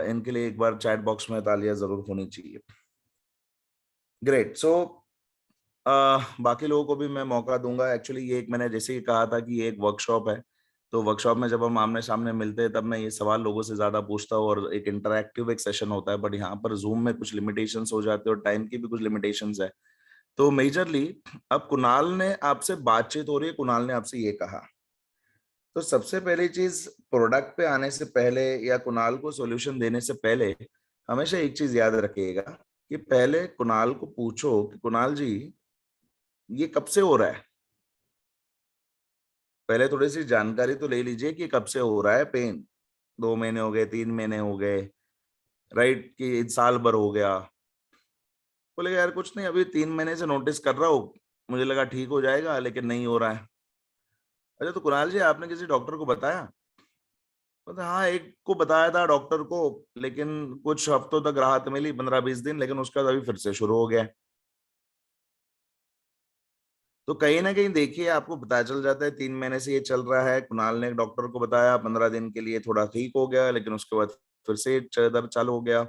इनके लिए एक बार चैट बॉक्स में तालियां जरूर होनी चाहिए। ग्रेट। सो बाकी लोगों को भी मैं मौका दूंगा। एक्चुअली ये एक, मैंने जैसे ही कहा था कि ये एक वर्कशॉप है, तो वर्कशॉप में जब हम आमने सामने मिलते हैं तब मैं ये सवाल लोगों से ज्यादा पूछता हूँ और एक इंटरैक्टिव एक सेशन होता है। बट यहाँ पर जूम में कुछ लिमिटेशंस हो जाते हैं और टाइम की भी कुछ लिमिटेशंस है। तो मेजरली अब कुणाल ने आपसे बातचीत हो रही है, कुणाल ने आपसे ये कहा, तो सबसे पहली चीज, प्रोडक्ट पे आने से पहले या कुणाल को सॉल्यूशन देने से पहले हमेशा एक चीज याद रखिएगा कि पहले कुणाल को पूछो कि कुणाल जी ये कब से हो रहा है। पहले थोड़ी सी जानकारी तो ले लीजिए कि कब से हो रहा है पेन। 2 महीने हो गए, 3 महीने हो गए, राइट, कि साल भर हो गया। बोलेगा यार कुछ नहीं, अभी 3 महीने से नोटिस कर रहा हूँ, मुझे लगा ठीक हो जाएगा लेकिन नहीं हो रहा है। अच्छा, तो कुणाल जी आपने किसी डॉक्टर को बताया? बोलते हाँ, एक को बताया था डॉक्टर को, लेकिन कुछ हफ्तों तक राहत मिली, 15-20 दिन, लेकिन उसके बाद अभी फिर से शुरू हो गया। तो कहीं ना कहीं देखिए, आपको पता चल जाता है 3 महीने से ये चल रहा है। कुणाल ने डॉक्टर को बताया, 15 दिन के लिए थोड़ा ठीक हो गया, लेकिन उसके बाद फिर से दर्द चालू हो गया।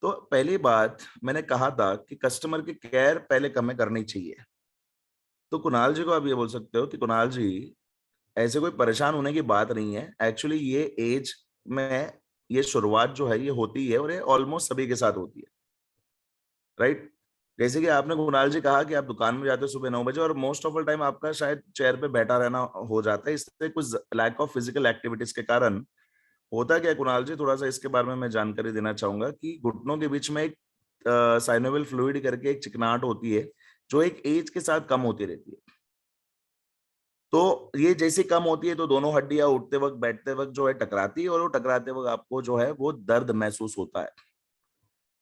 तो पहली बात मैंने कहा था कि कस्टमर की केयर पहले हमें करनी चाहिए। तो कुणाल जी को आप ये बोल सकते हो कि कुणाल जी, ऐसे कोई परेशान होने की बात नहीं है। एक्चुअली ये एज में ये शुरुआत जो है ये होती है, और ये ऑलमोस्ट सभी के साथ होती है, राइट। जैसे कि आपने कुणाल जी कहा कि आप दुकान में जाते हो सुबह 9 बजे, और मोस्ट ऑफ द टाइम आपका शायद चेयर पे बैठा रहना हो जाता है, इससे कुछ लैक ऑफ फिजिकल एक्टिविटीज के कारण होता क्या है कुणाल जी, थोड़ा सा इसके बारे में मैं जानकारी देना चाहूंगा कि घुटनों के बीच में एक साइनोवियल फ्लूइड करके एक चिकनाहट होती है, जो एक एज के साथ कम होती रहती है। तो ये जैसे कम होती है तो दोनों हड्डियां उठते वक्त बैठते वक्त जो है टकराती है, और वो टकराते वक्त आपको जो है वो दर्द महसूस होता है।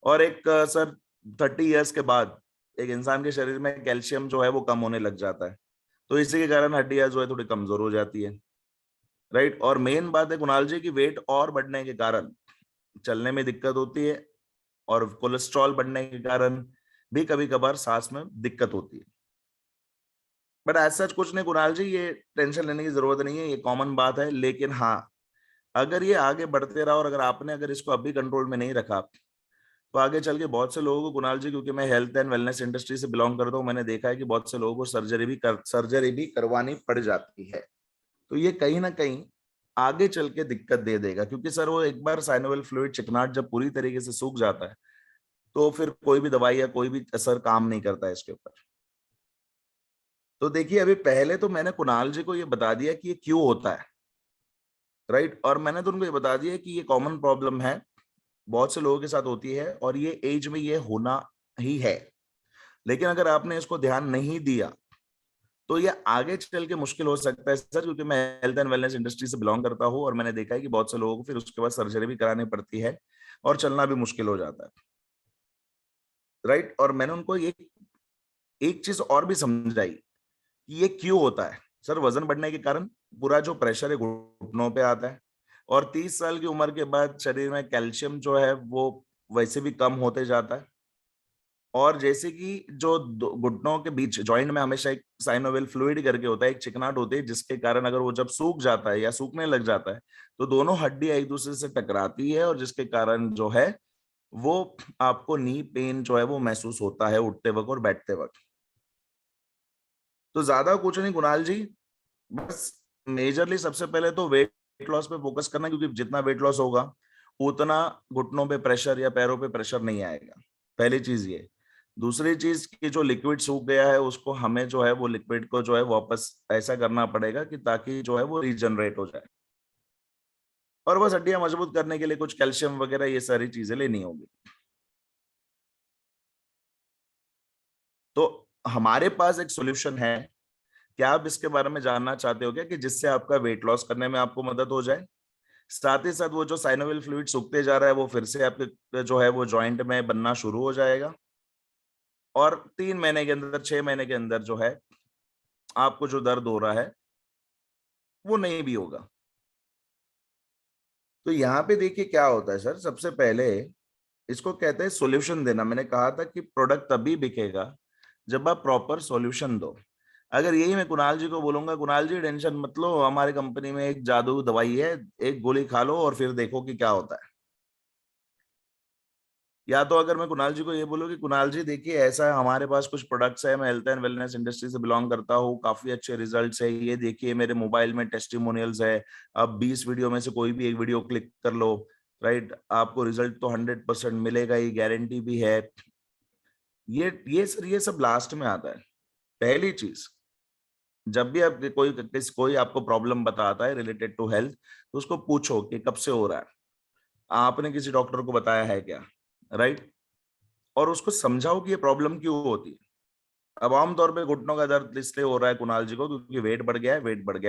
और एक सर 30 इयर्स के बाद एक इंसान के शरीर में कैल्शियम जो है वो कम होने लग जाता है, तो इसी के कारण हड्डियां जो है थोड़ी कमजोर हो जाती है, राइट। और मेन बात है कुणाल जी की वेट और बढ़ने के कारण चलने में दिक्कत होती है, और कोलेस्ट्रॉल बढ़ने के कारण भी कभी कभार सांस में दिक्कत होती है। बट एज सच कुछ नहीं कुणाल जी, ये टेंशन लेने की जरूरत नहीं है, ये कॉमन बात है। लेकिन हाँ, अगर ये आगे बढ़ते रहा और अगर इसको अभी कंट्रोल में नहीं रखा, तो आगे चल के बहुत से लोगों को, कुणाल जी क्योंकि मैं हेल्थ एंड वेलनेस इंडस्ट्री से बिलोंग करता हूँ, मैंने देखा है कि बहुत से लोगों को सर्जरी भी करवानी पड़ जाती है। तो ये कहीं ना कहीं आगे चल के दिक्कत दे देगा, क्योंकि सर वो एक बार साइनोवियल फ्लूइड चिकनाहट जब पूरी तरीके से सूख जाता है, तो फिर कोई भी दवाई या कोई भी असर काम नहीं करता है इसके ऊपर। तो देखिए, अभी पहले तो मैंने कुणाल जी को ये बता दिया कि ये क्यों होता है, राइट। और मैंने तो उनको ये बता दिया कि ये कॉमन प्रॉब्लम है, बहुत से लोगों के साथ होती है, और ये एज में ये होना ही है। लेकिन अगर आपने इसको ध्यान नहीं दिया तो ये आगे चल के मुश्किल हो सकता है सर, क्योंकि मैं हेल्थ एंड वेलनेस इंडस्ट्री से बिलोंग करता हूँ, और मैंने देखा है कि बहुत से लोगों को फिर उसके बाद सर्जरी भी करानी पड़ती है और चलना भी मुश्किल हो जाता है, राइट। और मैंने उनको ये एक चीज और भी समझाई कि ये क्यों होता है। सर, वजन बढ़ने के कारण पूरा जो प्रेशर है घुटनों पे आता है, और 30 साल की उम्र के बाद शरीर में कैल्शियम जो है वो वैसे भी कम होते जाता है। और जैसे कि जो घुटनों के बीच जॉइंट में हमेशा एक साइनोवियल फ्लूइड करके होता है, एक चिकनाहट होती है, जिसके कारण अगर वो जब सूख जाता है या सूखने लग जाता है, तो दोनों हड्डियां एक दूसरे से टकराती है, और जिसके कारण जो है वो आपको नी पेन जो है वो महसूस होता है उठते वक्त और बैठते वक्त। तो ज्यादा कुछ नहीं कुणाल जी, बस मेजरली सबसे पहले तो वेट लॉस पे फोकस करना, क्योंकि जितना वेट लॉस होगा उतना घुटनों पे प्रेशर या पैरों पे प्रेशर नहीं आएगा, पहली चीज ये। दूसरी चीज कि जो लिक्विड सूख गया है उसको हमें जो है वो लिक्विड को जो है वापस ऐसा करना पड़ेगा कि ताकि जो है वो रीजनरेट हो जाए। और बस हड्डियां मजबूत करने के लिए कुछ कैल्शियम वगैरह ये सारी चीजें लेनी होगी। तो हमारे पास एक सॉल्यूशन है। क्या आप इसके बारे में जानना चाहते हो क्या, कि जिससे आपका वेट लॉस करने में आपको मदद हो जाए, साथ ही साथ वो जो साइनोवियल फ्लूइड सूखते जा रहा है वो फिर से आपके जो है वो जॉइंट में बनना शुरू हो जाएगा, और 3 महीने के अंदर 6 महीने के अंदर जो है आपको जो दर्द हो रहा है वो नहीं भी होगा। तो यहाँ पे देखिए क्या होता है सर, सबसे पहले इसको कहते हैं सॉल्यूशन देना। मैंने कहा था कि प्रोडक्ट तभी बिकेगा जब आप प्रॉपर सॉल्यूशन दो। अगर यही मैं कुणाल जी को बोलूंगा, कुणाल जी टेंशन मत लो, हमारे कंपनी में एक जादू दवाई है, एक गोली खा लो और फिर देखो कि क्या होता है। या तो अगर मैं कुणाल जी को ये बोलूं कि कुणाल जी देखिए ऐसा है, हमारे पास कुछ प्रोडक्ट्स है, मैं हेल्थ एंड वेलनेस इंडस्ट्री से बिलोंग करता हूँ, काफी अच्छे रिजल्ट्स है, ये देखिए मेरे मोबाइल में टेस्टिमोनियल्स है, अब 20 वीडियो में से कोई भी एक वीडियो क्लिक कर लो, राइट, आपको रिजल्ट तो 100% मिलेगा ही, गारंटी भी है। ये सर ये सब लास्ट में आता है। पहली चीज, जब भी आप कोई आपको प्रॉब्लम बताता है रिलेटेड टू हेल्थ, तो उसको पूछो कि कब से हो रहा है, आपने किसी डॉक्टर को बताया है क्या, राइट, और उसको समझाओ कि ये प्रॉब्लम क्यों होती है। अब आमतौर पे घुटनों का दर्द इसलिए हो रहा है कुणाल जी को क्योंकि वेट बढ़ गया है,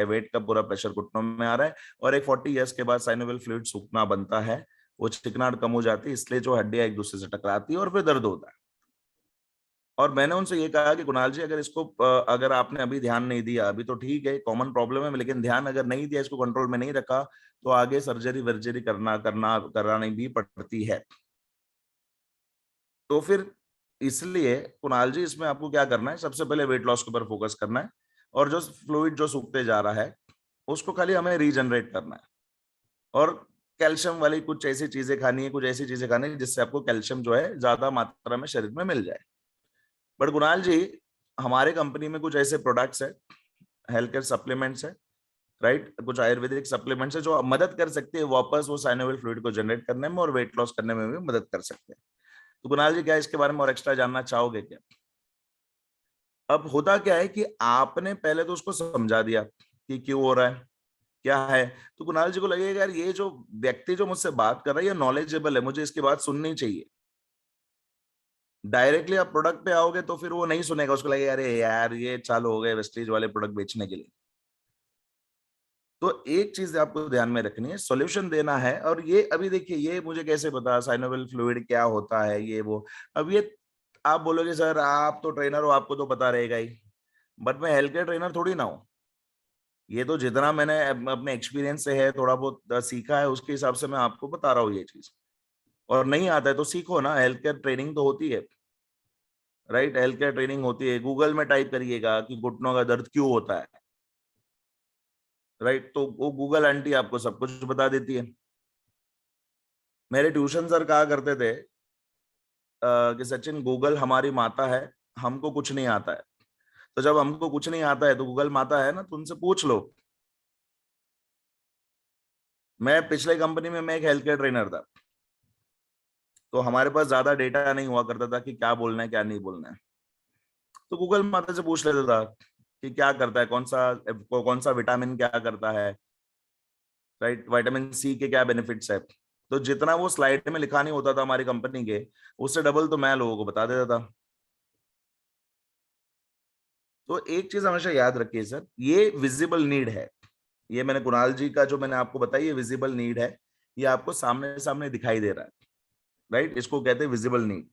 वेट का पूरा प्रेशर घुटनों में आ रहा है, और एक 40 इयर्स के बाद साइनोवियल फ्लूइड सूखना बनता है, वो चिकनाहट कम हो जाती है, इसलिए जो हड्डियां एक दूसरे से टकराती है और फिर दर्द होता है। और मैंने उनसे ये कहा कि कुणाल जी अगर इसको अगर आपने अभी ध्यान नहीं दिया, अभी तो ठीक है कॉमन प्रॉब्लम है, लेकिन ध्यान अगर नहीं दिया, इसको कंट्रोल में नहीं रखा, तो आगे सर्जरी वर्जरी करानी भी पड़ती है। तो फिर इसलिए कुणाल जी इसमें आपको क्या करना है, सबसे पहले वेट लॉस के ऊपर फोकस करना है, और जो फ्लूइड जो सूखते जा रहा है उसको खाली हमें रीजनरेट करना है, और कैल्शियम वाली कुछ ऐसी चीजें खानी है, कुछ ऐसी चीजें खानी है जिससे आपको कैल्शियम जो है ज्यादा मात्रा में शरीर में मिल जाए। बट कुणाल जी हमारे कंपनी में कुछ ऐसे प्रोडक्ट्स है, हेल्थ केयर सप्लीमेंट्स है, राइट, कुछ आयुर्वेदिक सप्लीमेंट्स है जो मदद कर सकते हैं वापस वो साइनोवियल फ्लूइड को जनरेट करने में और वेट लॉस करने में भी मदद कर सकते हैं। तो कुणाल जी क्या इसके बारे में और एक्स्ट्रा जानना चाहोगे क्या? अब होता क्या है कि आपने पहले तो उसको समझा दिया कि क्यों हो रहा है, क्या है, तो कुणाल जी को लगेगा यार ये जो व्यक्ति जो मुझसे बात कर रहा है ये नॉलेजेबल है, मुझे इसकी बात सुननी चाहिए। डायरेक्टली आप प्रोडक्ट पे आओगे तो फिर वो नहीं सुनेगा, उसको लगेगा अरे यार ये चालू हो गए वेस्टेज वाले प्रोडक्ट बेचने के लिए। तो एक चीज आपको ध्यान में रखनी है, सॉल्यूशन देना है। और ये अभी देखिए ये मुझे कैसे पता साइनोवियल फ्लूइड क्या होता है ये वो, अब ये आप बोलोगे सर आप तो ट्रेनर हो आपको तो पता रहेगा ही, बट मैं हेल्थ केयर ट्रेनर थोड़ी ना हूँ। ये तो जितना मैंने अपने एक्सपीरियंस से है थोड़ा बहुत सीखा है उसके हिसाब से मैं आपको बता रहा हूँ ये चीज। और नहीं आता है तो सीखो ना, हेल्थ केयर ट्रेनिंग तो होती है, राइट, हेल्थ केयर ट्रेनिंग होती है, गूगल में टाइप करिएगा कि घुटनों का दर्द क्यों होता है, राइट, तो वो गूगल आंटी आपको सब कुछ बता देती है। मेरे ट्यूशन सर कहा करते थे कि सचिन गूगल हमारी माता है, हमको कुछ नहीं आता है। तो जब हमको कुछ नहीं आता है तो गूगल माता है ना, तो उनसे पूछ लो। मैं पिछले कंपनी में मैं एक हेल्थ केयर ट्रेनर था, तो हमारे पास ज्यादा डेटा नहीं हुआ करता था कि क्या बोलना है क्या नहीं बोलना है, तो गूगल माता से पूछ लेता था कि क्या करता है, कौन सा विटामिन क्या करता है, राइट, विटामिन सी के क्या बेनिफिट्स है। तो जितना वो स्लाइड में लिखा नहीं होता था हमारी कंपनी के, उससे डबल तो मैं लोगों को बता देता था। तो एक चीज हमेशा याद रखिए सर, ये विजिबल नीड है, ये मैंने कुणाल जी का जो मैंने आपको बताया ये विजिबल नीड है, ये आपको सामने सामने दिखाई दे रहा है, राइट, इसको कहते हैं विजिबल नीड।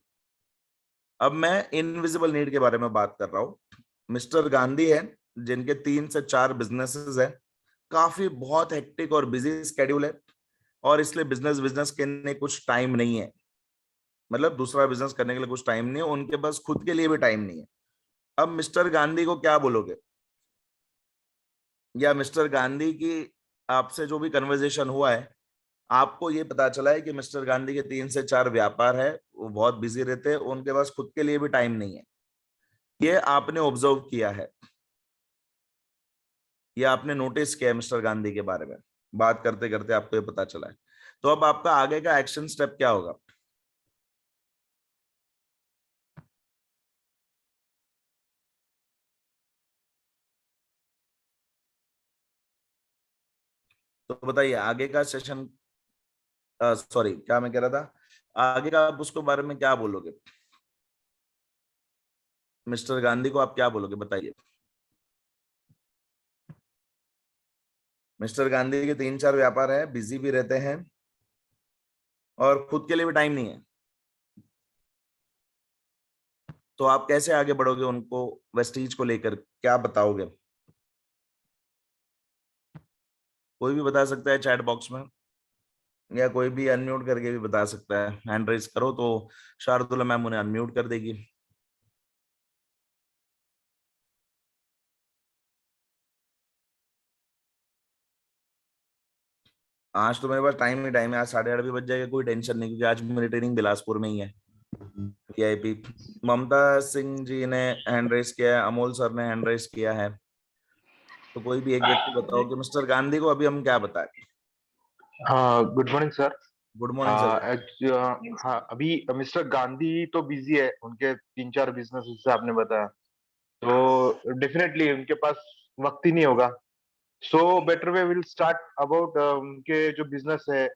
अब मैं इनविजिबल नीड के बारे में बात कर रहा हूँ। मिस्टर गांधी है जिनके 3 से 4 बिजनेसेस है, काफी बहुत हेक्टिक और बिजी स्केड्यूल है, और इसलिए बिजनेस बिजनेस के लिए कुछ टाइम नहीं है, मतलब दूसरा बिजनेस करने के लिए कुछ टाइम नहीं है, उनके पास खुद के लिए भी टाइम नहीं है। अब मिस्टर गांधी को क्या बोलोगे, या मिस्टर गांधी की आपसे जो भी कन्वर्सेशन हुआ है आपको ये पता चला है कि मिस्टर गांधी के 3 से 4 व्यापार है, वो बहुत बिजी रहते हैं, उनके पास खुद के लिए भी टाइम नहीं है। ये आपने ऑब्जर्व किया है, ये आपने नोटिस किया है मिस्टर गांधी के बारे में, बात करते करते आपको ये पता चला है। तो अब आपका आगे का एक्शन स्टेप क्या होगा? तो बताइए आगे का सेशन, सॉरी क्या मैं कह रहा था, आगे का आप उसको बारे में क्या बोलोगे? मिस्टर गांधी को आप क्या बोलोगे बताइए। मिस्टर गांधी के 3-4 व्यापार है, बिजी भी रहते हैं और खुद के लिए भी टाइम नहीं है, तो आप कैसे आगे बढ़ोगे उनको वेस्टीज को लेकर, क्या बताओगे? कोई भी बता सकता है चैट बॉक्स में, या कोई भी अनम्यूट करके भी बता सकता है। हैंड रेज करो तो शारदुल्ला मैम उन्हें अनम्यूट कर देगी। आज तो मेरे पास टाइम ही टाइम है, आज 8:30 भी बज जाएगा, कोई टेंशन नहीं, क्योंकि आज मेरी ट्रेनिंग बिलासपुर में ही है, वीआईपी। ममता सिंह जी ने हैंड रेज किया है, अमोल सर ने हैंड रेज किया है, तो कोई भी एक व्यक्ति बताओ कि मिस्टर गांधी को अभी हम क्या बताएं। Good morning sir. Good morning sir. हाँ, अभी मिस्टर गांधी तो बिजी है, उनके 3-4 बिजनेस से आपने बताया, तो डेफिनेटली उनके पास वक्त ही नहीं होगा। So better way will start about उनके जो बिजनेस है,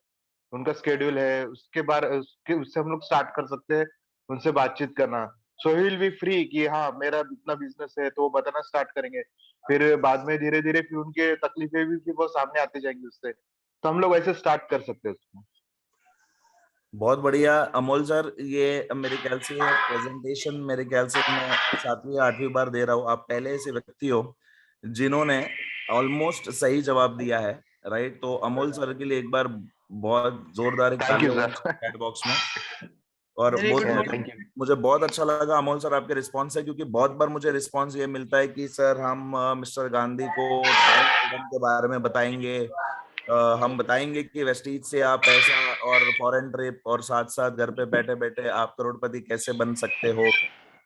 उनका स्केड्यूल है, उससे हम लोग स्टार्ट कर सकते हैं उनसे बातचीत करना। सो ही विल बी फ्री कि हाँ मेरा इतना बिजनेस है, तो वो बताना स्टार्ट करेंगे। फिर बाद में धीरे धीरे फिर उनके तकलीफें भी फिर वो सामने आते जाएंगी उससे, तो हम लोग ऐसे स्टार्ट कर सकते हैं उसको। बहुत बढ़िया अमोल सर, ये मेरे ख्याल से प्रेजेंटेशन मेरे ख्याल से मैं 7वीं या 8वीं बार दे रहा हूँ। आप पहले ऐसे व्यक्ति हो जिन्होंने ऑलमोस्ट सही जवाब दिया है, राइट? तो अमोल सर के लिए एक बार बहुत जोरदार एक थैंक यू तालियां सर। चैट बॉक्स में। और थैंक यू। मुझे बहुत अच्छा लगा अमोल सर आपके रिस्पॉन्स है, क्योंकि बहुत बार मुझे रिस्पॉन्स ये मिलता है कि सर हम मिस्टर गांधी को टाइम फ्रीडम के बारे में बताएंगे, हम बताएंगे कि वेस्टीज से आप पैसा और फॉरेन ट्रिप और साथ साथ घर पे बैठे बैठे आप करोड़पति कैसे बन सकते हो।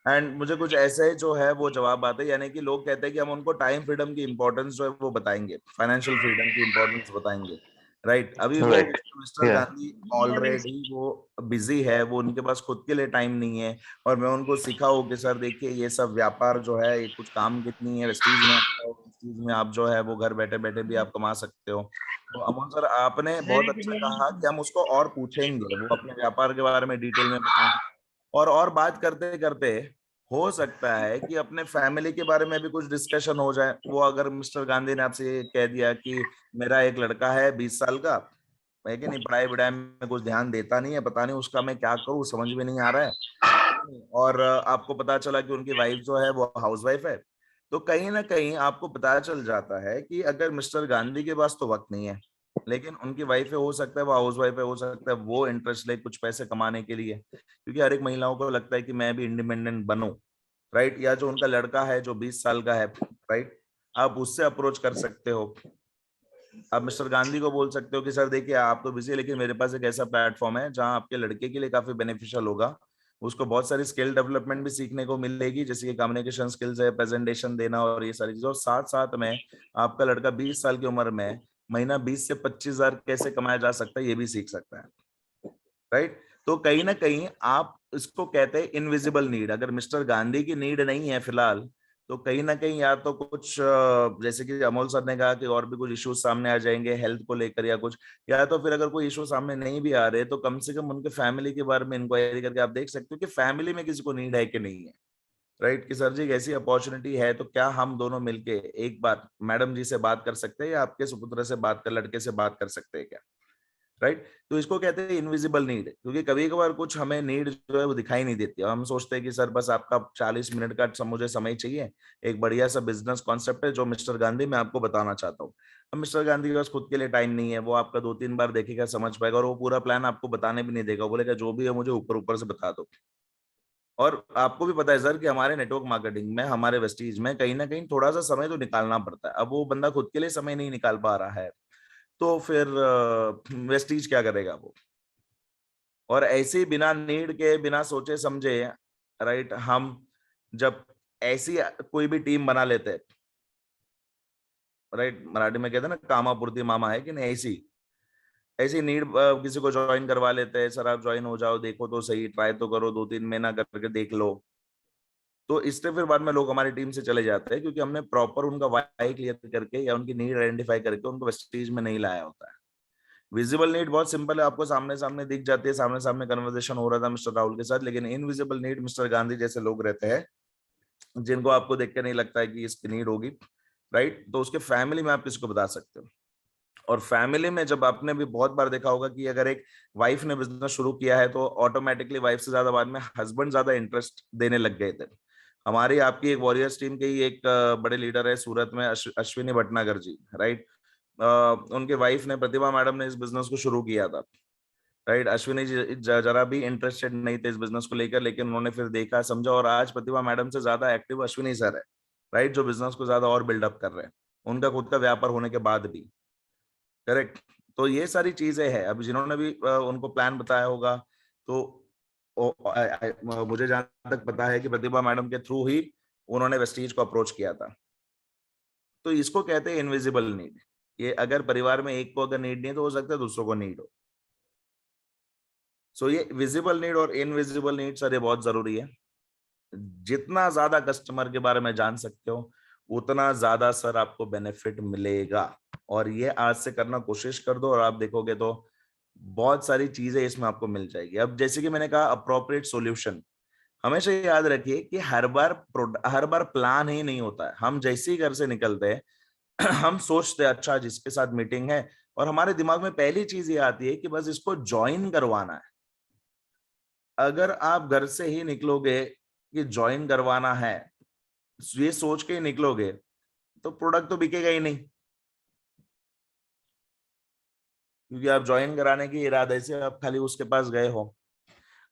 एंड मुझे कुछ ऐसे जो है वो जवाब आते हैं, यानी कि लोग कहते हैं कि हम उनको टाइम फ्रीडम की इंपॉर्टेंस जो है वो बताएंगे, फाइनेंशियल फ्रीडम की इंपॉर्टेंस बताएंगे, राइट? अभी वो राइट। मिस्टर गांधी ऑलरेडी वो बिजी है, वो उनके पास खुद के लिए टाइम नहीं है, और मैं उनको सिखाऊं कि सर देखिए ये सब व्यापार जो है ये कुछ काम कितनी है, वेस्टीज में आप जो है वो घर बैठे बैठे भी आप कमा सकते हो। तो अमोल सर आपने बहुत अच्छा कहा कि हम उसको और पूछेंगे, वो अपने व्यापार के बारे में डिटेल में बताएंगे, और बात करते करते हो सकता है कि अपने फैमिली के बारे में भी कुछ डिस्कशन हो जाए। वो अगर मिस्टर गांधी ने आपसे कह दिया कि मेरा एक लड़का है 20 साल का, है कि नहीं, पढ़ाई वढ़ाई में कुछ ध्यान देता नहीं है, पता नहीं उसका मैं क्या करूं, समझ में नहीं आ रहा है, और आपको पता चला कि उनकी वाइफ जो है वो हाउस वाइफ है, तो कहीं ना कहीं आपको पता चल जाता है कि अगर मिस्टर गांधी के पास तो वक्त नहीं है, लेकिन उनकी वाइफ है, हो सकता है वो हाउस वाइफ है, हो सकता है वो इंटरेस्ट ले कुछ पैसे कमाने के लिए, क्योंकि हर एक महिलाओं को लगता है कि मैं भी इंडिपेंडेंट बनूं, राइट? या जो उनका लड़का है जो 20 साल का है, राइट, आप उससे अप्रोच कर सकते हो। आप मिस्टर गांधी को बोल सकते हो कि सर देखिए आप तो बिजी है, लेकिन मेरे पास एक ऐसा प्लेटफॉर्म है जहां आपके लड़के के लिए काफी बेनिफिशियल होगा, उसको बहुत सारी स्किल डेवलपमेंट भी सीखने को मिलेगी, जैसे कि कम्युनिकेशन स्किल्स है, प्रेजेंटेशन देना और ये सारी चीजें, और साथ साथ में आपका लड़का 20 साल की उम्र में महीना 20 से 25 हजार कैसे कमाया जा सकता है ये भी सीख सकता है, राइट? तो कहीं ना कहीं आप इसको कहते हैं इनविजिबल नीड। अगर मिस्टर गांधी की नीड नहीं है फिलहाल, तो कहीं ना कहीं या तो कुछ जैसे कि अमोल सर ने कहा कि और भी कुछ इश्यूज सामने आ जाएंगे हेल्थ को लेकर या कुछ, या तो फिर अगर कोई इशू सामने नहीं भी आ रहे तो कम से कम उनके फैमिली के बारे में इंक्वायरी करके आप देख सकते हो कि फैमिली में किसी को नीड है कि नहीं है, राइट? कि सर जी एक ऐसी अपॉर्चुनिटी है, तो क्या हम दोनों मिलके एक बार मैडम जी से बात कर सकते हैं, या आपके सुपुत्र से बात कर, लड़के से बात कर सकते हैं क्या, राइट? तो इसको कहते हैं इनविजिबल नीड, क्योंकि कभी कभार कुछ हमें नीड जो है वो दिखाई नहीं देती, हम सोचते हैं कि सर बस आपका 40 मिनट का मुझे समय चाहिए, एक बढ़िया सा बिजनेस कॉन्सेप्ट है जो मिस्टर गांधी मैं आपको बताना चाहता हूँ। अब मिस्टर गांधी के पास खुद के लिए टाइम नहीं है, वो आपका 2-3 बार देखेगा, समझ पाएगा, और वो पूरा प्लान आपको बताने भी नहीं देगा, बोलेगा जो भी है मुझे ऊपर ऊपर से बता दो। और आपको भी पता है सर कि हमारे नेटवर्क मार्केटिंग में, हमारे वेस्टीज में कहीं ना कहीं थोड़ा सा समय तो निकालना पड़ता है। अब वो बंदा खुद के लिए समय नहीं निकाल पा रहा है, तो फिर वेस्टीज क्या करेगा वो। और ऐसे ही बिना नीड के, बिना सोचे समझे, राइट, हम जब ऐसी कोई भी टीम बना लेते हैं, राइट, मराठी में कहते हैं ना कामापुरती मामा है कि नहीं, ऐसी ऐसी नीड किसी को ज्वाइन करवा लेते हैं, सर आप ज्वाइन हो जाओ, देखो तो सही, ट्राई तो करो, 2-3 महीना करके देख लो। तो इससे फिर बाद में लोग हमारी टीम से चले जाते हैं, क्योंकि हमने प्रॉपर उनका वाई क्लियर करके या उनकी नीड आइडेंटिफाई करके उनको वेस्टीज में नहीं लाया होता है। विजिबल नीड बहुत सिंपल है, आपको सामने सामने दिख जाती है, सामने सामने कन्वर्सेशन हो रहा था मिस्टर राहुल के साथ। लेकिन इनविजिबल नीड मिस्टर गांधी जैसे लोग रहते हैं, जिनको आपको देख के नहीं लगता है कि इसकी नीड होगी, राइट, तो उसके फैमिली में आप किसको बता सकते हो। और फैमिली में जब आपने भी बहुत बार देखा होगा कि अगर एक वाइफ ने बिजनेस शुरू किया है तो ऑटोमेटिकली वाइफ से ज्यादा बाद में हस्बैंड ज्यादा इंटरेस्ट देने लग गए थे। हमारी आपकी एक वॉरियर्स टीम के ही एक बड़े लीडर है सूरत में, अश्विनी भटनागर जी, राइट, उनके वाइफ ने, प्रतिभा मैडम ने इस बिजनेस को शुरू किया था, राइट। अश्विनी जी जरा भी इंटरेस्टेड नहीं थे इस बिजनेस को लेकर, लेकिन उन्होंने फिर देखा समझा और आज प्रतिभा मैडम से ज्यादा एक्टिव अश्विनी सर है, राइट, जो बिजनेस को ज्यादा और बिल्डअप कर रहे हैं, उनका खुद का व्यापार होने के बाद भी, करेक्ट। तो ये सारी चीजें हैं। अब जिन्होंने भी उनको प्लान बताया होगा, तो मुझे जहां तक पता है कि प्रतिभा मैडम के थ्रू ही उन्होंने वेस्टीज को अप्रोच किया था। तो इसको कहते हैं इनविजिबल नीड। ये अगर परिवार में एक को अगर नीड नहीं है तो हो सकता है दूसरों को नीड हो। सो ये विजिबल नीड और इनविजिबल नीड सर ये बहुत जरूरी है। जितना ज्यादा कस्टमर के बारे में जान सकते हो उतना ज्यादा सर आपको बेनिफिट मिलेगा। और ये आज से करना कोशिश कर दो और आप देखोगे तो बहुत सारी चीजें इसमें आपको मिल जाएगी। अब जैसे कि मैंने कहा अप्रोप्रिएट सॉल्यूशन, हमेशा याद रखिए कि हर बार प्लान ही नहीं होता है। हम जैसे ही घर से निकलते हैं हम सोचते हैं अच्छा जिसके साथ मीटिंग है, और हमारे दिमाग में पहली चीज ये आती है कि बस इसको ज्वाइन करवाना है। अगर आप घर से ही निकलोगे कि ज्वाइन करवाना है, ये सोच के ही निकलोगे, तो प्रोडक्ट तो बिकेगा ही नहीं, क्योंकि आप ज्वाइन कराने के इरादे से आप खाली उसके पास गए हो।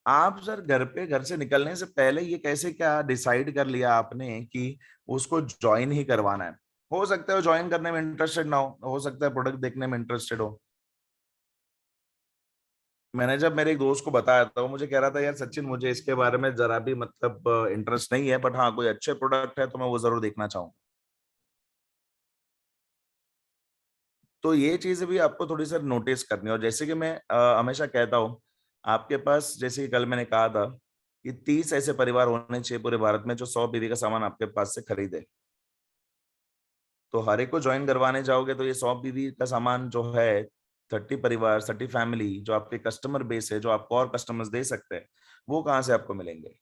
आप सर घर से निकलने से पहले ये कैसे क्या डिसाइड कर लिया आपने कि उसको ज्वाइन ही करवाना है। हो सकता है ज्वाइन करने में इंटरेस्टेड ना हो सकता है प्रोडक्ट देखने में इंटरेस्टेड हो। मैंने जब मेरे एक दोस्त को बताया था, वो मुझे कह रहा था यार सचिन मुझे इसके बारे में जरा भी मतलब इंटरेस्ट नहीं है, बट हाँ कोई अच्छे प्रोडक्ट है तो मैं वो जरूर देखना चाहूंगा। तो ये चीजें भी आपको थोड़ी सी नोटिस करनी है। और जैसे कि मैं हमेशा कहता हूँ, आपके पास जैसे कि कल मैंने कहा था कि 30 ऐसे परिवार होने चाहिए पूरे भारत में जो 100 बीवी का सामान आपके पास से खरीदे। तो हर एक को ज्वाइन करवाने जाओगे तो ये 100 बीवी का सामान जो है, 30 परिवार, 30 फैमिली जो आपके कस्टमर बेस है, जो आपको और कस्टमर्स दे सकते हैं, वो कहाँ से आपको मिलेंगे।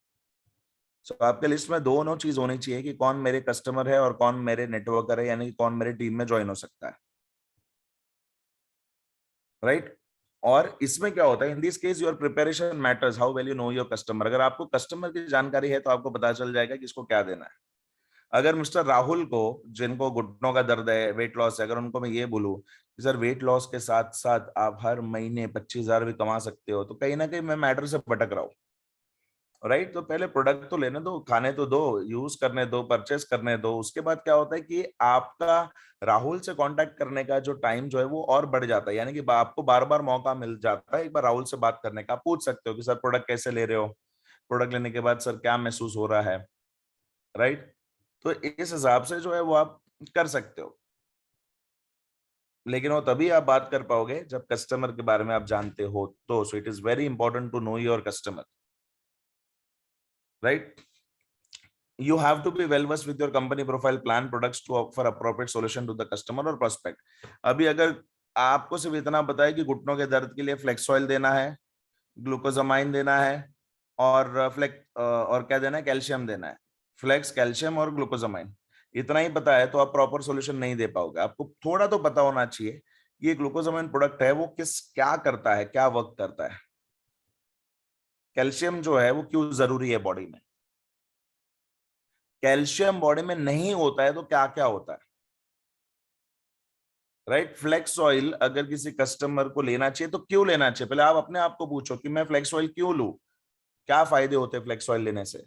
सो आपके लिस्ट में दोनों चीज होनी चाहिए कि कौन मेरे कस्टमर है और कौन मेरे नेटवर्कर है, यानी कि कौन मेरे टीम में ज्वाइन हो सकता है, राइट। और इसमें क्या होता है, in this case your preparation matters, how well you know your customer. अगर आपको कस्टमर की जानकारी है तो आपको पता चल जाएगा कि इसको क्या देना है। अगर मिस्टर राहुल को, जिनको घुटनों का दर्द है, वेट लॉस है, अगर उनको मैं ये बोलूं कि सर वेट लॉस के साथ साथ आप हर महीने 25,000 भी कमा सकते हो, तो कहीं ना कहीं मैं मैटर से भटक रहा हूँ, राइट। तो पहले प्रोडक्ट तो लेने दो, खाने तो दो, यूज करने दो, परचेस करने दो। उसके बाद क्या होता है कि आपका राहुल से कांटेक्ट करने का जो टाइम जो है वो और बढ़ जाता है, यानी कि आपको बार बार मौका मिल जाता है एक बार राहुल से बात करने का। पूछ सकते हो कि सर प्रोडक्ट कैसे ले रहे हो, प्रोडक्ट लेने के बाद सर क्या महसूस हो रहा है, राइट। तो इस हिसाब से जो है वो आप कर सकते हो। लेकिन वो तभी आप बात कर पाओगे जब कस्टमर के बारे में आप जानते हो तो। So it is very important to know your customer, right? You have to be well versed with your company profile, plan products to offer appropriate solution to the customer और prospect। अभी अगर आपको सिर्फ इतना पता है कि घुटनों के दर्द के लिए फ्लेक्स ऑयल देना है, ग्लूकोजामाइन देना है और और क्या देना है, कैल्शियम देना है, फ्लेक्स, कैल्शियम और ग्लूकोजामाइन, इतना ही पता है तो आप प्रॉपर सॉल्यूशन नहीं दे पाओगे। आपको थोड़ा तो पता होना चाहिए ये ग्लूकोजामाइन प्रोडक्ट है वो क्या करता है, क्या वर्क करता है, कैल्शियम जो है वो क्यों जरूरी है बॉडी में, कैल्शियम बॉडी में नहीं होता है तो क्या क्या होता है, राइट। फ्लेक्स ऑयल अगर किसी कस्टमर को लेना चाहिए तो क्यों लेना चाहिए, पहले आप अपने आप को पूछो कि मैं फ्लेक्स ऑयल क्यों लूं, क्या फायदे होते हैं फ्लेक्स ऑयल लेने से।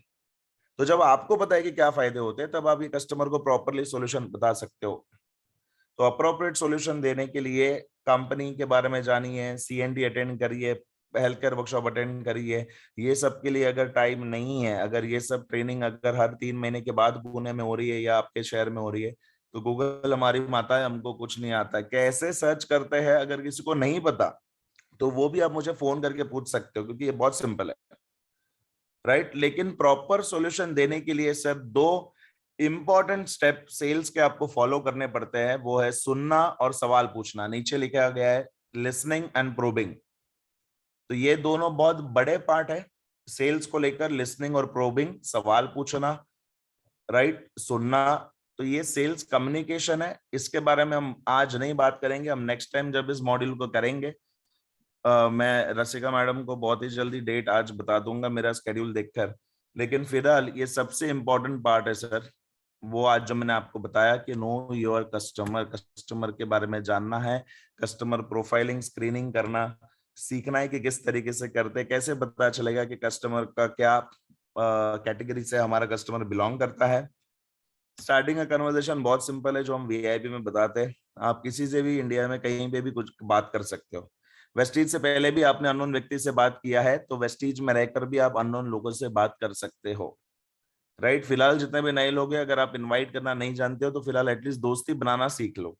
तो जब आपको पता है कि क्या फायदे होते हैं तब आप ये कस्टमर को प्रॉपरली सॉल्यूशन बता सकते हो। तो अप्रोप्रिएट सॉल्यूशन देने के लिए कंपनी के बारे में जानिए, CND अटेंड करिए, हेल्थ केयर वर्कशॉप अटेंड करिए। ये सब के लिए अगर टाइम नहीं है, अगर ये सब ट्रेनिंग अगर हर 3 महीने के बाद पुणे में हो रही है या आपके शहर में हो रही है, तो गूगल हमारी माता है, हमको कुछ नहीं आता। कैसे सर्च करते हैं अगर किसी को नहीं पता, तो वो भी आप मुझे फोन करके पूछ सकते हो, क्योंकि ये बहुत सिंपल है, राइट। लेकिन प्रॉपर सॉल्यूशन देने के लिए सर 2 इंपॉर्टेंट स्टेप सेल्स के आपको फॉलो करने पड़ते हैं, वो है सुनना और सवाल पूछना। नीचे लिखा गया है लिसनिंग एंड प्रोबिंग। तो ये दोनों बहुत बड़े पार्ट है सेल्स को लेकर, लिसनिंग और प्रोबिंग, सवाल पूछना, राइट, सुनना। तो ये सेल्स कम्युनिकेशन है। इसके बारे में हम आज नहीं बात करेंगे, हम नेक्स्ट टाइम जब इस मॉड्यूल को करेंगे, मैं रसिका मैडम को बहुत ही जल्दी डेट आज बता दूंगा मेरा स्केड्यूल देखकर। लेकिन फिलहाल ये सबसे इंपॉर्टेंट पार्ट है सर, वो आज जो मैंने आपको बताया कि नो योर कस्टमर, कस्टमर के बारे में जानना है, कस्टमर प्रोफाइलिंग, स्क्रीनिंग करना सीखना है कि किस तरीके से करते हैं, कैसे पता चलेगा कि कस्टमर का क्या कैटेगरी से हमारा कस्टमर बिलोंग करता है। स्टार्टिंग का कन्वर्सेशन बहुत सिंपल है, जो हम VIP में बताते हैं। आप किसी से भी इंडिया में कहीं पे भी कुछ बात कर सकते हो। वेस्टीज से पहले भी आपने अननोन व्यक्ति से बात किया है, तो वेस्टीज में रहकर भी आप अननोन लोगों से बात कर सकते हो, राइट। फिलहाल जितने भी नए लोग हैं, अगर आप इनवाइट करना नहीं जानते हो, तो फिलहाल एटलीस्ट दोस्ती बनाना सीख लो।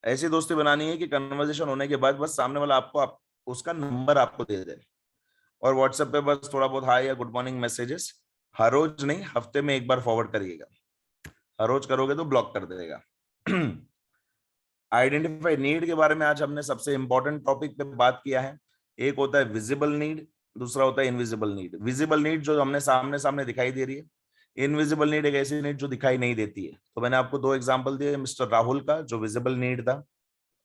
ऐसी दोस्ती बनानी है कि कन्वर्सेशन होने के बाद बस सामने वाला आपको उसका नंबर आपको दे दे, और व्हाट्सएप पे बस थोड़ा बहुत हाय या गुड मॉर्निंग मैसेजेस, हर रोज नहीं, हफ्ते में एक बार फॉरवर्ड करिएगा। हर रोज करोगे तो ब्लॉक कर देगा। आइडेंटिफाई नीड के बारे में आज हमने सबसे इंपॉर्टेंट टॉपिक पे बात किया है। एक होता है विजिबल नीड, दूसरा होता है इनविजिबल नीड। विजिबल नीड जो हमने सामने सामने दिखाई दे रही है, इनविजिबल नीड एक ऐसी नीड जो दिखाई नहीं देती है। तो मैंने आपको 2 एग्जांपल दिए, मिस्टर राहुल का जो विजिबल नीड था,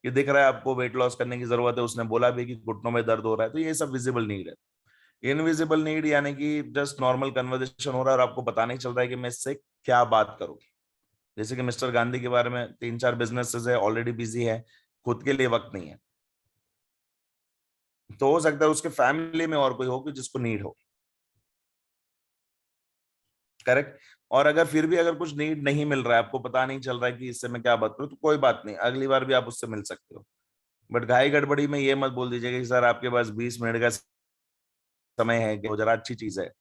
ये दिख रहा है आपको वेट लॉस करने की जरूरत है, उसने बोला भी कि घुटनों में दर्द हो रहा है, तो ये सब विजिबल नीड है। इनविजिबल नीड यानी कि जस्ट नॉर्मल कन्वर्सेशन हो रहा है और आपको पता नहीं चल रहा है कि मैं इससे क्या बात करूं। जैसे कि मिस्टर गांधी के बारे में 3-4 बिजनेसेस है, ऑलरेडी बिजी है, खुद के लिए वक्त नहीं है, तो हो सकता है उसके फैमिली में और कोई हो कि जिसको नीड हो, करेक्ट। और अगर फिर भी अगर कुछ नीड नहीं मिल रहा है, आपको पता नहीं चल रहा है कि इससे मैं क्या बात करूं, तो कोई बात नहीं, अगली बार भी आप उससे मिल सकते हो। बट घाई गड़बड़ी में ये मत बोल दीजिएगा कि सर आपके पास 20 मिनट का समय है, कि जरा अच्छी चीज है।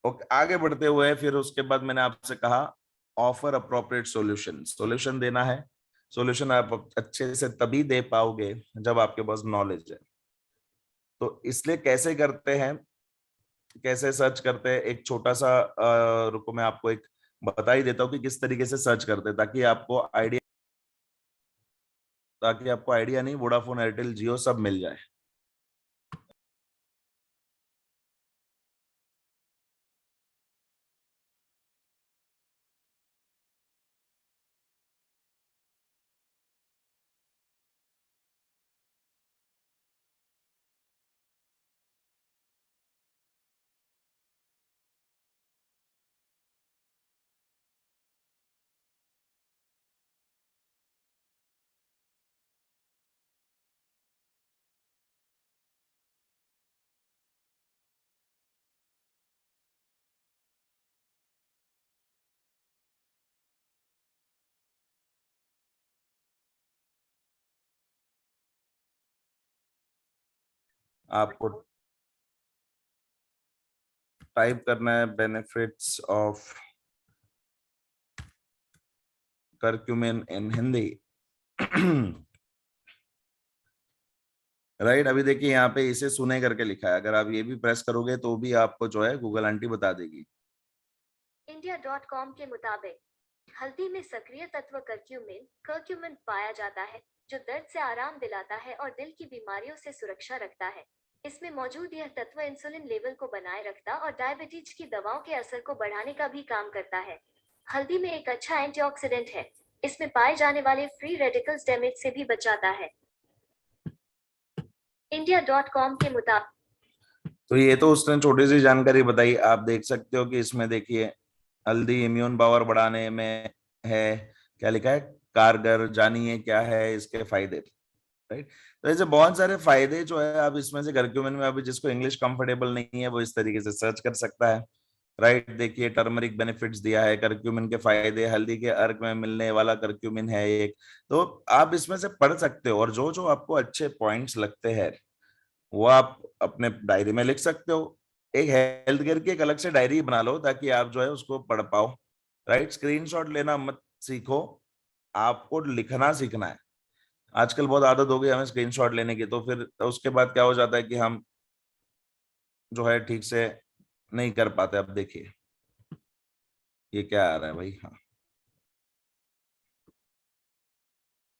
ओके, आगे बढ़ते हुए फिर उसके बाद मैंने आपसे कहा ऑफर अप्रोप्रिएट सॉल्यूशन। सॉल्यूशन देना है, सॉल्यूशन आप अच्छे से तभी दे पाओगे जब आपके पास नॉलेज है। तो इसलिए कैसे करते हैं, कैसे सर्च करते हैं, एक छोटा सा रुको मैं आपको एक बता ही देता हूँ कि किस तरीके से सर्च करते हैं, ताकि आपको आइडिया नहीं, वोडाफोन, एयरटेल, जियो सब मिल जाए। आपको टाइप करना है benefits of curcumin in Hindi. Right, अभी देखिए यहाँ पे इसे सुने करके लिखा है, अगर आप ये भी प्रेस करोगे तो भी आपको जो है गूगल आंटी बता देगी। India.com के मुताबिक हल्दी में सक्रिय तत्व कर्क्यूमिन पाया जाता है, जो दर्द से आराम दिलाता है और दिल की बीमारियों से सुरक्षा रखता है। इसमें मौजूद यह तत्व इंसुलिन लेवल को बनाए रखता और डायबिटीज की दवाओं के असर को बढ़ाने का भी काम करता है। हल्दी में एक अच्छा एंटीऑक्सीडेंट है, इसमें पाए जाने वाले फ्री रेडिकल्स डैमेज से भी बचाता है। India.com के मुताबिक तो ये तो उसने छोटी सी जानकारी बताई, आप देख सकते हो कि इसमें देखिए हल्दी इम्यून पावर बढ़ाने में है, क्या लिखा है, कारगर, जानिए क्या है इसके फायदे, राइट। तो ऐसे बहुत सारे फायदे जो है, आप इसमें से करक्यूमिन में, अभी जिसको इंग्लिश कंफर्टेबल नहीं है वो इस तरीके से सर्च कर सकता है। राइट। देखिए टर्मरिक बेनिफिट्स दिया है, करक्यूमिन के फायदे, हल्दी के अर्क में मिलने वाला करक्यूमिन है एक। तो आप इसमें से पढ़ सकते हो और जो जो आपको अच्छे पॉइंट्स लगते हैं वो आप अपने डायरी में लिख सकते हो। एक हेल्थ केयर की एक अलग से डायरी बना लो ताकि आप जो है उसको पढ़ पाओ। राइट, स्क्रीनशॉट लेना मत सीखो, आपको लिखना सीखना है। आजकल बहुत आदत हो गई हमें स्क्रीनशॉट लेने की, तो फिर उसके बाद क्या हो जाता है कि हम जो है ठीक से नहीं कर पाते। अब देखिए ये क्या आ रहा है भाई, हाँ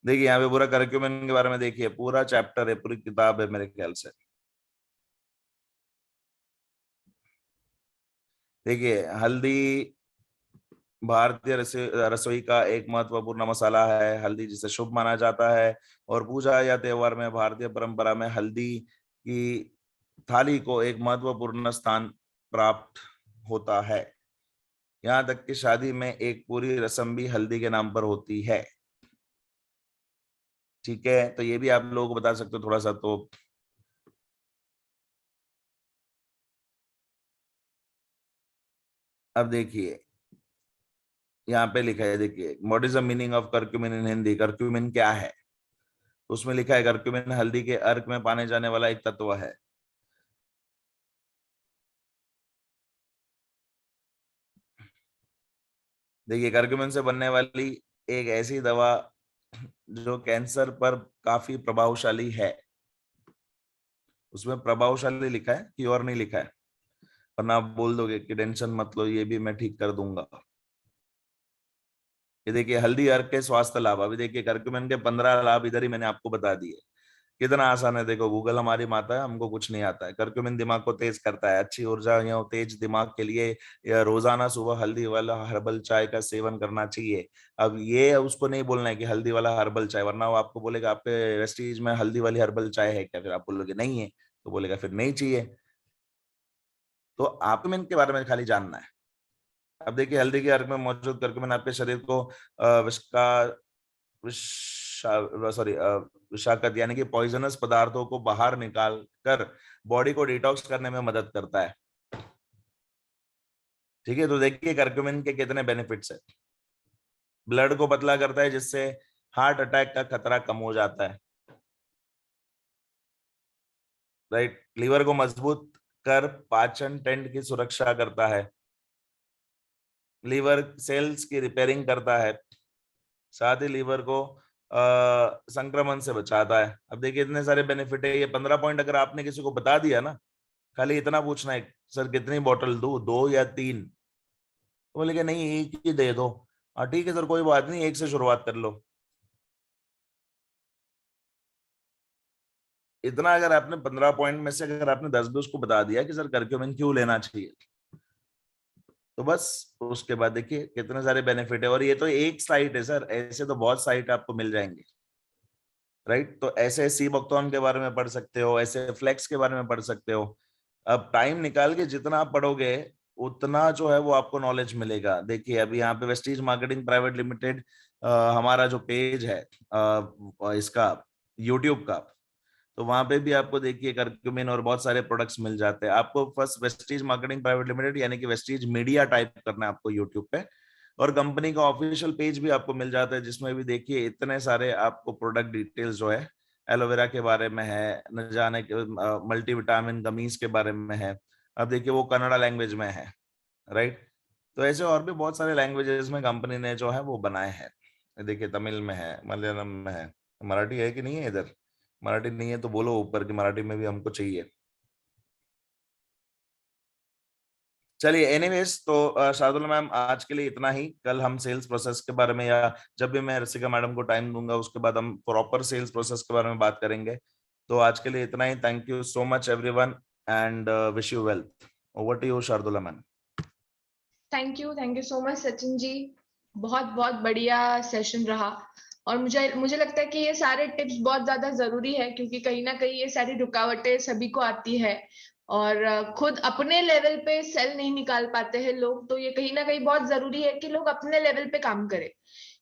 देखिए यहाँ पे पूरा करक्यूमिन के बारे में देखिए, पूरा चैप्टर है, पूरी किताब है मेरे ख्याल से। देखिए हल्दी भारतीय रसोई का एक महत्वपूर्ण मसाला है। हल्दी जिसे शुभ माना जाता है और पूजा या त्योहार में भारतीय परंपरा में हल्दी की थाली को एक महत्वपूर्ण स्थान प्राप्त होता है। यहाँ तक कि शादी में एक पूरी रस्म भी हल्दी के नाम पर होती है। ठीक है, तो ये भी आप लोगों को बता सकते हो थोड़ा सा। तो अब देखिए यहाँ पे लिखा है, देखिए what is the meaning of curcumin in Hindi, curcumin क्या है। उसमें लिखा है करक्यूमिन हल्दी के अर्क में पाने जाने वाला एक तत्व है। देखिए करक्यूमिन से बनने वाली एक ऐसी दवा जो कैंसर पर काफी प्रभावशाली है। उसमें प्रभावशाली लिखा है कि और नहीं लिखा है, वरना आप बोल दोगे कि टेंशन मत लो ये भी मैं ठीक कर दूंगा। ये देखिए हल्दी अर्क के स्वास्थ्य लाभ, अभी देखिए करक्यूमिन के 15 लाभ इधर ही मैंने आपको बता दिए। कितना आसान है, देखो गूगल हमारी माता है, हमको कुछ नहीं आता है। करक्यूमिन दिमाग को तेज करता है, अच्छी ऊर्जा या तेज दिमाग के लिए या रोजाना सुबह हल्दी वाला हर्बल चाय का सेवन करना चाहिए। अब ये उसको नहीं बोलना है कि हल्दी वाला हर्बल चाय, वरना वो आपको बोलेगा आपके वेस्टीज में हल्दी वाली हर्बल चाय है क्या, फिर आप बोलोगे नहीं है, तो बोलेगा फिर नहीं चाहिए। तो आपको इनके बारे में खाली जानना है। अब देखिए हल्दी के अर्क में मौजूद करक्यूमिन आपके शरीर को विषाक्त यानी कि पॉइजनस पदार्थों को बाहर निकाल कर बॉडी को डिटॉक्स करने में मदद करता है। ठीक है, तो देखिए करक्यूमिन के कितने बेनिफिट्स है। ब्लड को पतला करता है जिससे हार्ट अटैक का खतरा कम हो जाता है। राइट, लीवर को मजबूत कर पाचन टेंट की सुरक्षा करता है। लीवर सेल्स की रिपेयरिंग करता है, साथ ही लीवर को संक्रमण से बचाता है। अब देखिए इतने सारे बेनिफिट है। ये 15 पॉइंट अगर आपने किसी को बता दिया ना, खाली इतना पूछना है सर कितनी बोतल दूं, 2 या 3, तो बोले कि नहीं एक ही दे दो। हाँ ठीक है सर कोई बात नहीं, एक से शुरुआत कर लो। इतना अगर आपने 15 पॉइंट में से अगर आपने 10 भी उसको बता दिया कि सर करक्यूमिन क्यों लेना चाहिए, तो बस उसके बाद देखिए कितने सारे बेनिफिट है। और ये तो एक साइट है सर, ऐसे तो बहुत साइट आपको मिल जाएंगे। राइट, तो ऐसे सी बक्तौन के बारे में पढ़ सकते हो, ऐसे फ्लेक्स के बारे में पढ़ सकते हो। अब टाइम निकाल के जितना आप पढ़ोगे उतना जो है वो आपको नॉलेज मिलेगा। देखिए अभी यहाँ पे वेस्टीज मार्केटिंग प्राइवेट लिमिटेड हमारा जो पेज है इसका यूट्यूब का, तो वहां पे भी आपको देखिए करक्यूमिन और बहुत सारे प्रोडक्ट्स मिल जाते हैं। आपको first Vestige marketing private limited यानी कि वेस्टीज मीडिया टाइप करना है आपको यूट्यूब पे, और कंपनी का ऑफिशियल पेज भी आपको मिल जाता है जिसमें भी देखिए इतने सारे आपको प्रोडक्ट डिटेल्स जो है एलोवेरा के बारे में है, न जाने के मल्टीविटामिन गमीज के बारे में है। अब देखिए वो कन्नड़ा लैंग्वेज में है। राइट, तो ऐसे और भी बहुत सारे लैंग्वेजेस में कंपनी ने जो है वो बनाए हैं। देखिए तमिल में है, मलयालम में है, मराठी है कि नहीं है इधर, मराठी नहीं है तो बोलो ऊपर की मराठी में भी हमको चाहिए। चलिए एनीवेज, तो शार्दुल मैम आज के लिए इतना ही। कल हम सेल्स प्रोसेस के बारे में या जब भी मैं रसिका मैडम को टाइम दूंगा उसके बाद हम प्रॉपर सेल्स प्रोसेस के बारे में बात करेंगे। तो आज के लिए इतना ही। Thank you so much everyone and wish you wealth. Over to you Shardula ma'am. Thank you so much Sachin ji, बहुत बहुत बढ़िया सेशन रहा। और मुझे लगता है कि ये सारे टिप्स बहुत ज्यादा जरूरी है, क्योंकि कहीं ना कहीं ये सारी रुकावटें सभी को आती है और खुद अपने लेवल पे सेल नहीं निकाल पाते हैं लोग। तो ये कहीं ना कहीं बहुत जरूरी है कि लोग अपने लेवल पे काम करें,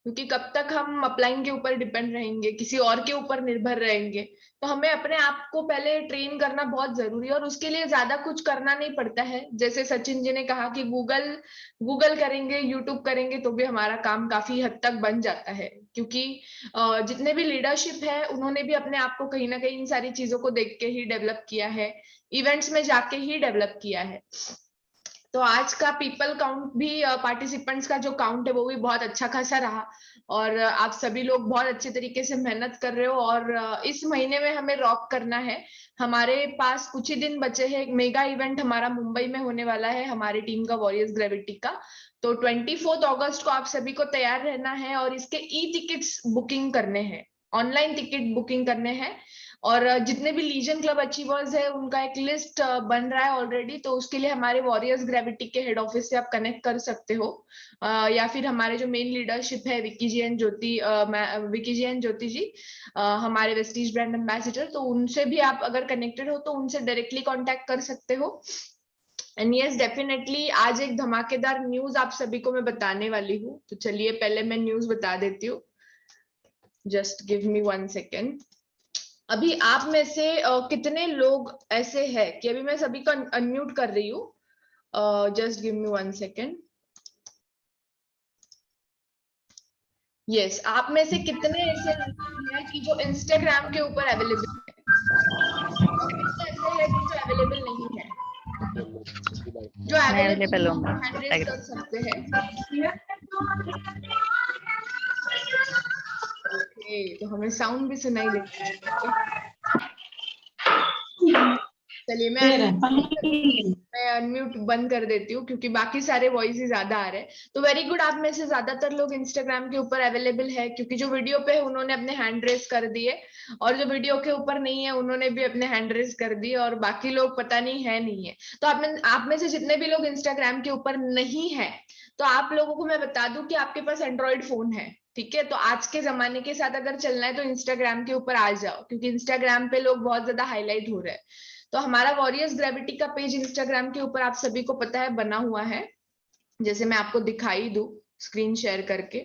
क्योंकि कब तक हम अपलाइन के ऊपर डिपेंड रहेंगे, किसी और के ऊपर निर्भर रहेंगे। तो हमें अपने आप को पहले ट्रेन करना बहुत जरूरी है, और उसके लिए ज्यादा कुछ करना नहीं पड़ता है। जैसे सचिन जी ने कहा कि गूगल करेंगे, यूट्यूब करेंगे तो भी हमारा काम काफी हद तक बन जाता है, क्योंकि जितने भी लीडरशिप है उन्होंने भी अपने आप को कहीं ना कहीं इन सारी चीजों को देख के ही डेवलप किया है, इवेंट्स में जाके ही डेवलप किया है। तो आज का पीपल काउंट भी, पार्टिसिपेंट्स का जो काउंट है वो भी बहुत अच्छा खासा रहा, और आप सभी लोग बहुत अच्छे तरीके से मेहनत कर रहे हो। और इस महीने में हमें रॉक करना है। हमारे पास कुछ ही दिन बचे हैं, एक मेगा इवेंट हमारा मुंबई में होने वाला है हमारी टीम का, वॉरियर्स ग्रेविटी का। तो 24 अगस्त को आप सभी को तैयार रहना है, और इसके ई टिकट्स बुकिंग करने हैं, ऑनलाइन टिकट बुकिंग करने हैं। और जितने भी लीजन क्लब अचीवर्स है उनका एक लिस्ट बन रहा है ऑलरेडी, तो उसके लिए हमारे वॉरियर्स ग्रेविटी के हेड ऑफिस से आप कनेक्ट कर सकते हो, या फिर हमारे जो मेन लीडरशिप है विक्की जी एंड ज्योति जी, हमारे वेस्टीज ब्रांड एम्बेसडर, तो उनसे भी आप अगर कनेक्टेड हो तो उनसे डायरेक्टली कॉन्टेक्ट कर सकते हो। एंड यस डेफिनेटली आज एक धमाकेदार न्यूज आप सभी को मैं बताने वाली हूँ। तो चलिए पहले मैं न्यूज बता देती हूँ, जस्ट गिव मी 1 सेकेंड। अभी आप में से कितने लोग ऐसे हैं कि अभी मैं सभी को अनम्यूट कर रही हूँ, just give me 1 second. Yes, आप में से कितने ऐसे हैं कि जो इंस्टाग्राम के ऊपर अवेलेबल है, कितने ऐसे हैं कि जो अवेलेबल नहीं है? जो अवेलेबल हैंड रेज कर सकते हैं। ओके, तो हमें साउंड भी सुनाई देता है। चलिए मैं अनम्यूट बंद कर देती हूँ, क्योंकि बाकी सारे वॉइस ही ज्यादा आ रहे हैं। तो वेरी गुड, आप में से ज्यादातर लोग इंस्टाग्राम के ऊपर अवेलेबल है, क्योंकि जो वीडियो पे है उन्होंने अपने हैंड रेस कर दिए, और जो वीडियो के ऊपर नहीं है उन्होंने भी अपने हैंड रेस कर दिए, और बाकी लोग पता नहीं है। तो आप में से जितने भी लोग इंस्टाग्राम के ऊपर नहीं है, तो आप लोगों को मैं बता दूं कि आपके पास एंड्रॉइड फोन है, ठीक है? तो आज के जमाने के साथ अगर चलना है तो इंस्टाग्राम के ऊपर आ जाओ, क्योंकि इंस्टाग्राम पे लोग बहुत ज्यादा हाईलाइट हो रहे हैं। तो हमारा वॉरियर्स ग्रेविटी का पेज इंस्टाग्राम के ऊपर आप सभी को पता है बना हुआ है, जैसे मैं आपको दिखाई दूं स्क्रीन शेयर करके।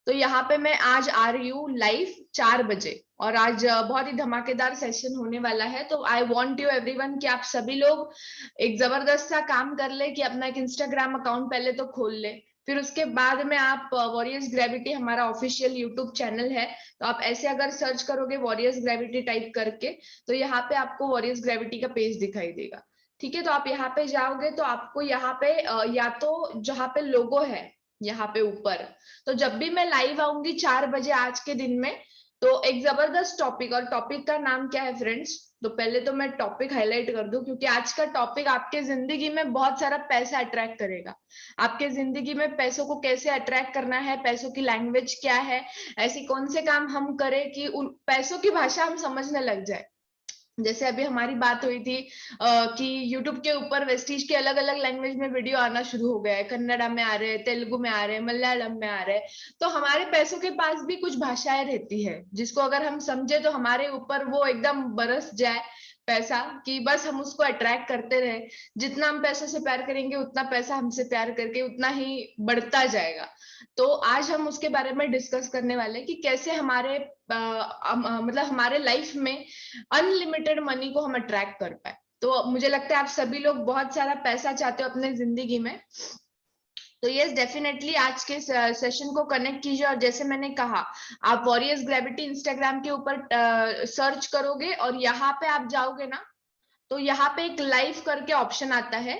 तो यहाँ पे मैं आज आ रही हूँ लाइव 4 बजे, और आज बहुत ही धमाकेदार सेशन होने वाला है। तो आई वांट यू एवरीवन कि आप सभी लोग एक जबरदस्त सा काम कर ले कि अपना एक इंस्टाग्राम अकाउंट पहले तो खोल ले, फिर उसके बाद में आप वॉरियर्स ग्रेविटी हमारा ऑफिशियल यूट्यूब चैनल है, तो आप ऐसे अगर सर्च करोगे वॉरियर्स ग्रेविटी टाइप करके, तो यहाँ पे आपको वॉरियर्स ग्रेविटी का पेज दिखाई देगा, ठीक है? तो आप यहाँ पे जाओगे तो आपको यहाँ पे या तो जहाँ पे लोगो है यहाँ पे ऊपर, तो जब भी मैं लाइव आऊंगी 4 बजे आज के दिन में, तो एक जबरदस्त टॉपिक, और टॉपिक का नाम क्या है फ्रेंड्स? तो पहले तो मैं टॉपिक हाईलाइट कर दूं, क्योंकि आज का टॉपिक आपके जिंदगी में बहुत सारा पैसा अट्रैक्ट करेगा। आपके जिंदगी में पैसों को कैसे अट्रैक्ट करना है, पैसों की लैंग्वेज क्या है, ऐसी कौन से काम हम करें कि उन पैसों की भाषा हम समझने लग जाए। जैसे अभी हमारी बात हुई थी कि YouTube के ऊपर वेस्टीज के अलग अलग लैंग्वेज में वीडियो आना शुरू हो गया है, कन्नड़ा में आ रहे हैं, तेलुगु में आ रहे हैं, मलयालम में आ रहे हैं। तो हमारे पैसों के पास भी कुछ भाषाएं रहती है, जिसको अगर हम समझे तो हमारे ऊपर वो एकदम बरस जाए पैसा, कि बस हम उसको अट्रैक्ट करते रहे। जितना हम पैसों से प्यार करेंगे उतना पैसा हमसे प्यार करके उतना ही बढ़ता जाएगा। तो आज हम उसके बारे में डिस्कस करने वाले हैं कि कैसे हमारे मतलब हमारे लाइफ में अनलिमिटेड मनी को हम अट्रैक्ट कर पाए। तो मुझे लगता है आप सभी लोग बहुत सारा पैसा चाहते हो अपने जिंदगी में। तो यस डेफिनेटली आज के सेशन को कनेक्ट कीजिए, और जैसे मैंने कहा आप वॉरियर्स ग्रेविटी इंस्टाग्राम के ऊपर सर्च करोगे, और यहाँ पे आप जाओगे ना, तो यहाँ पे एक लाइव करके ऑप्शन आता है,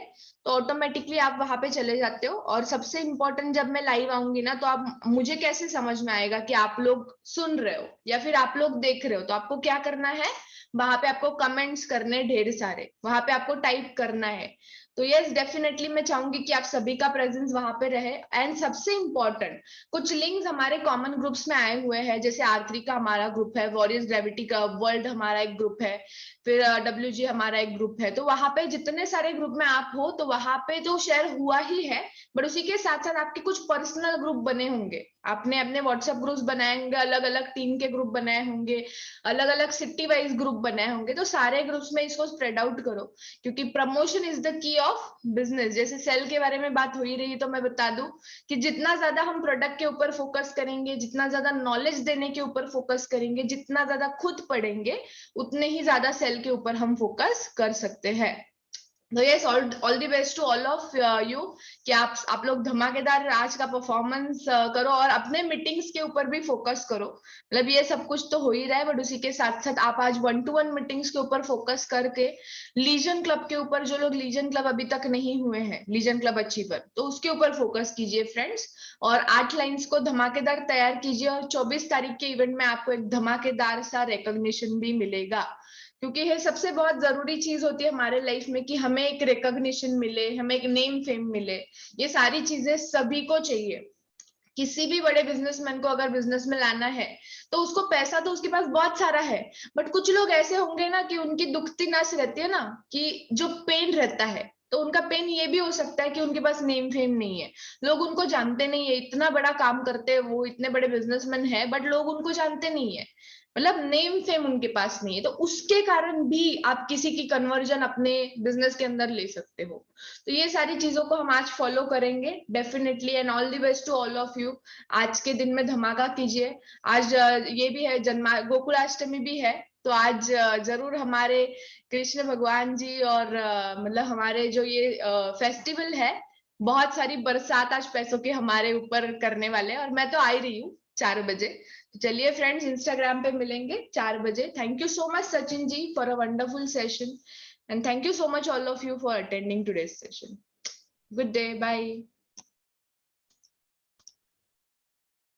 तो ऑटोमेटिकली आप वहां पे चले जाते हो। और सबसे इम्पोर्टेंट, जब मैं लाइव आऊंगी ना, तो आप मुझे कैसे समझ में आएगा कि आप लोग सुन रहे हो या फिर आप लोग देख रहे हो? तो आपको क्या करना है, वहां पे आपको कमेंट्स करने ढेर सारे, वहां पे आपको टाइप करना है। तो यस डेफिनेटली मैं चाहूंगी कि आप सभी का प्रेजेंस वहां पे रहे। एंड सबसे इम्पोर्टेंट, कुछ लिंक्स हमारे कॉमन ग्रुप्स में आए हुए हैं, जैसे R3 का हमारा ग्रुप है, वॉरियर्स ग्रेविटी का वर्ल्ड हमारा एक ग्रुप है, फिर WG हमारा एक ग्रुप है। तो वहां पे जितने सारे ग्रुप में आप हो, तो वहां पे तो शेयर हुआ ही है, बट उसी के साथ साथ आपके कुछ पर्सनल ग्रुप बने होंगे, आपने अपने व्हाट्सएप ग्रुप्स बनाए होंगे, अलग अलग टीम के ग्रुप बनाए होंगे, अलग अलग सिटी वाइज ग्रुप बनाए होंगे, तो सारे ग्रुप्स में इसको स्प्रेड आउट करो, क्योंकि promotion is the key of business. जैसे सेल के बारे में बात हो ही रही है, तो मैं बता दूं कि जितना ज्यादा हम प्रोडक्ट के ऊपर फोकस करेंगे, जितना ज्यादा नॉलेज देने के ऊपर फोकस करेंगे, जितना ज्यादा खुद पढ़ेंगे, उतने ही ज्यादा सेल के ऊपर हम फोकस कर सकते हैं। तो yes, all the best to all of you कि आप लोग धमाकेदार आज का परफॉर्मेंस करो और अपने मीटिंग्स के ऊपर भी फोकस करो। मतलब ये सब कुछ तो हो ही रहा है, बट उसी के साथ साथ आप आज 1-to-1 मीटिंग्स के ऊपर फोकस करके लीजन क्लब के ऊपर, जो लोग लीजन क्लब अभी तक नहीं हुए हैं, लीजन क्लब अचीवर, तो उसके ऊपर फोकस कीजिए फ्रेंड्स। और 8 लाइंस को धमाकेदार तैयार कीजिए, और 24 तारीख के इवेंट में आपको एक धमाकेदार सा रिकॉग्निशन भी मिलेगा, क्योंकि ये सबसे बहुत जरूरी चीज होती है हमारे लाइफ में कि हमें एक रिकॉग्निशन मिले, हमें एक नेम फेम मिले। ये सारी चीजें सभी को चाहिए। किसी भी बड़े बिजनेसमैन को अगर बिजनेस में लाना है तो उसको पैसा तो उसके पास बहुत सारा है, बट कुछ लोग ऐसे होंगे ना कि उनकी दुखती नस रहती है ना, कि जो पेन रहता है, तो उनका पेन ये भी हो सकता है कि उनके पास नेम फेम नहीं है, लोग उनको जानते नहीं है, इतना बड़ा काम करते हैं वो, इतने बड़े बिजनेसमैन है, बट लोग उनको जानते नहीं है, मतलब नेम फेम उनके पास नहीं है। तो उसके कारण भी आप किसी की कन्वर्जन अपने बिजनेस के अंदर ले सकते हो। तो ये सारी चीजों को हम आज फॉलो करेंगे definitely, and all the best to all of you. आज के दिन में धमाका कीजिए। आज ये भी है गोकुलाष्टमी भी है, तो आज जरूर हमारे कृष्ण भगवान जी और मतलब हमारे जो ये फेस्टिवल है, बहुत सारी बरसात आज पैसों के हमारे ऊपर करने वाले हैं, और मैं तो आ ही रही हूँ 4 बजे। तो चलिए फ्रेंड्स, इंस्टाग्राम पे मिलेंगे 4 बजे। Thank you so much Sachin ji for a wonderful session, and thank you so much all of you for attending today's session. Good day, bye.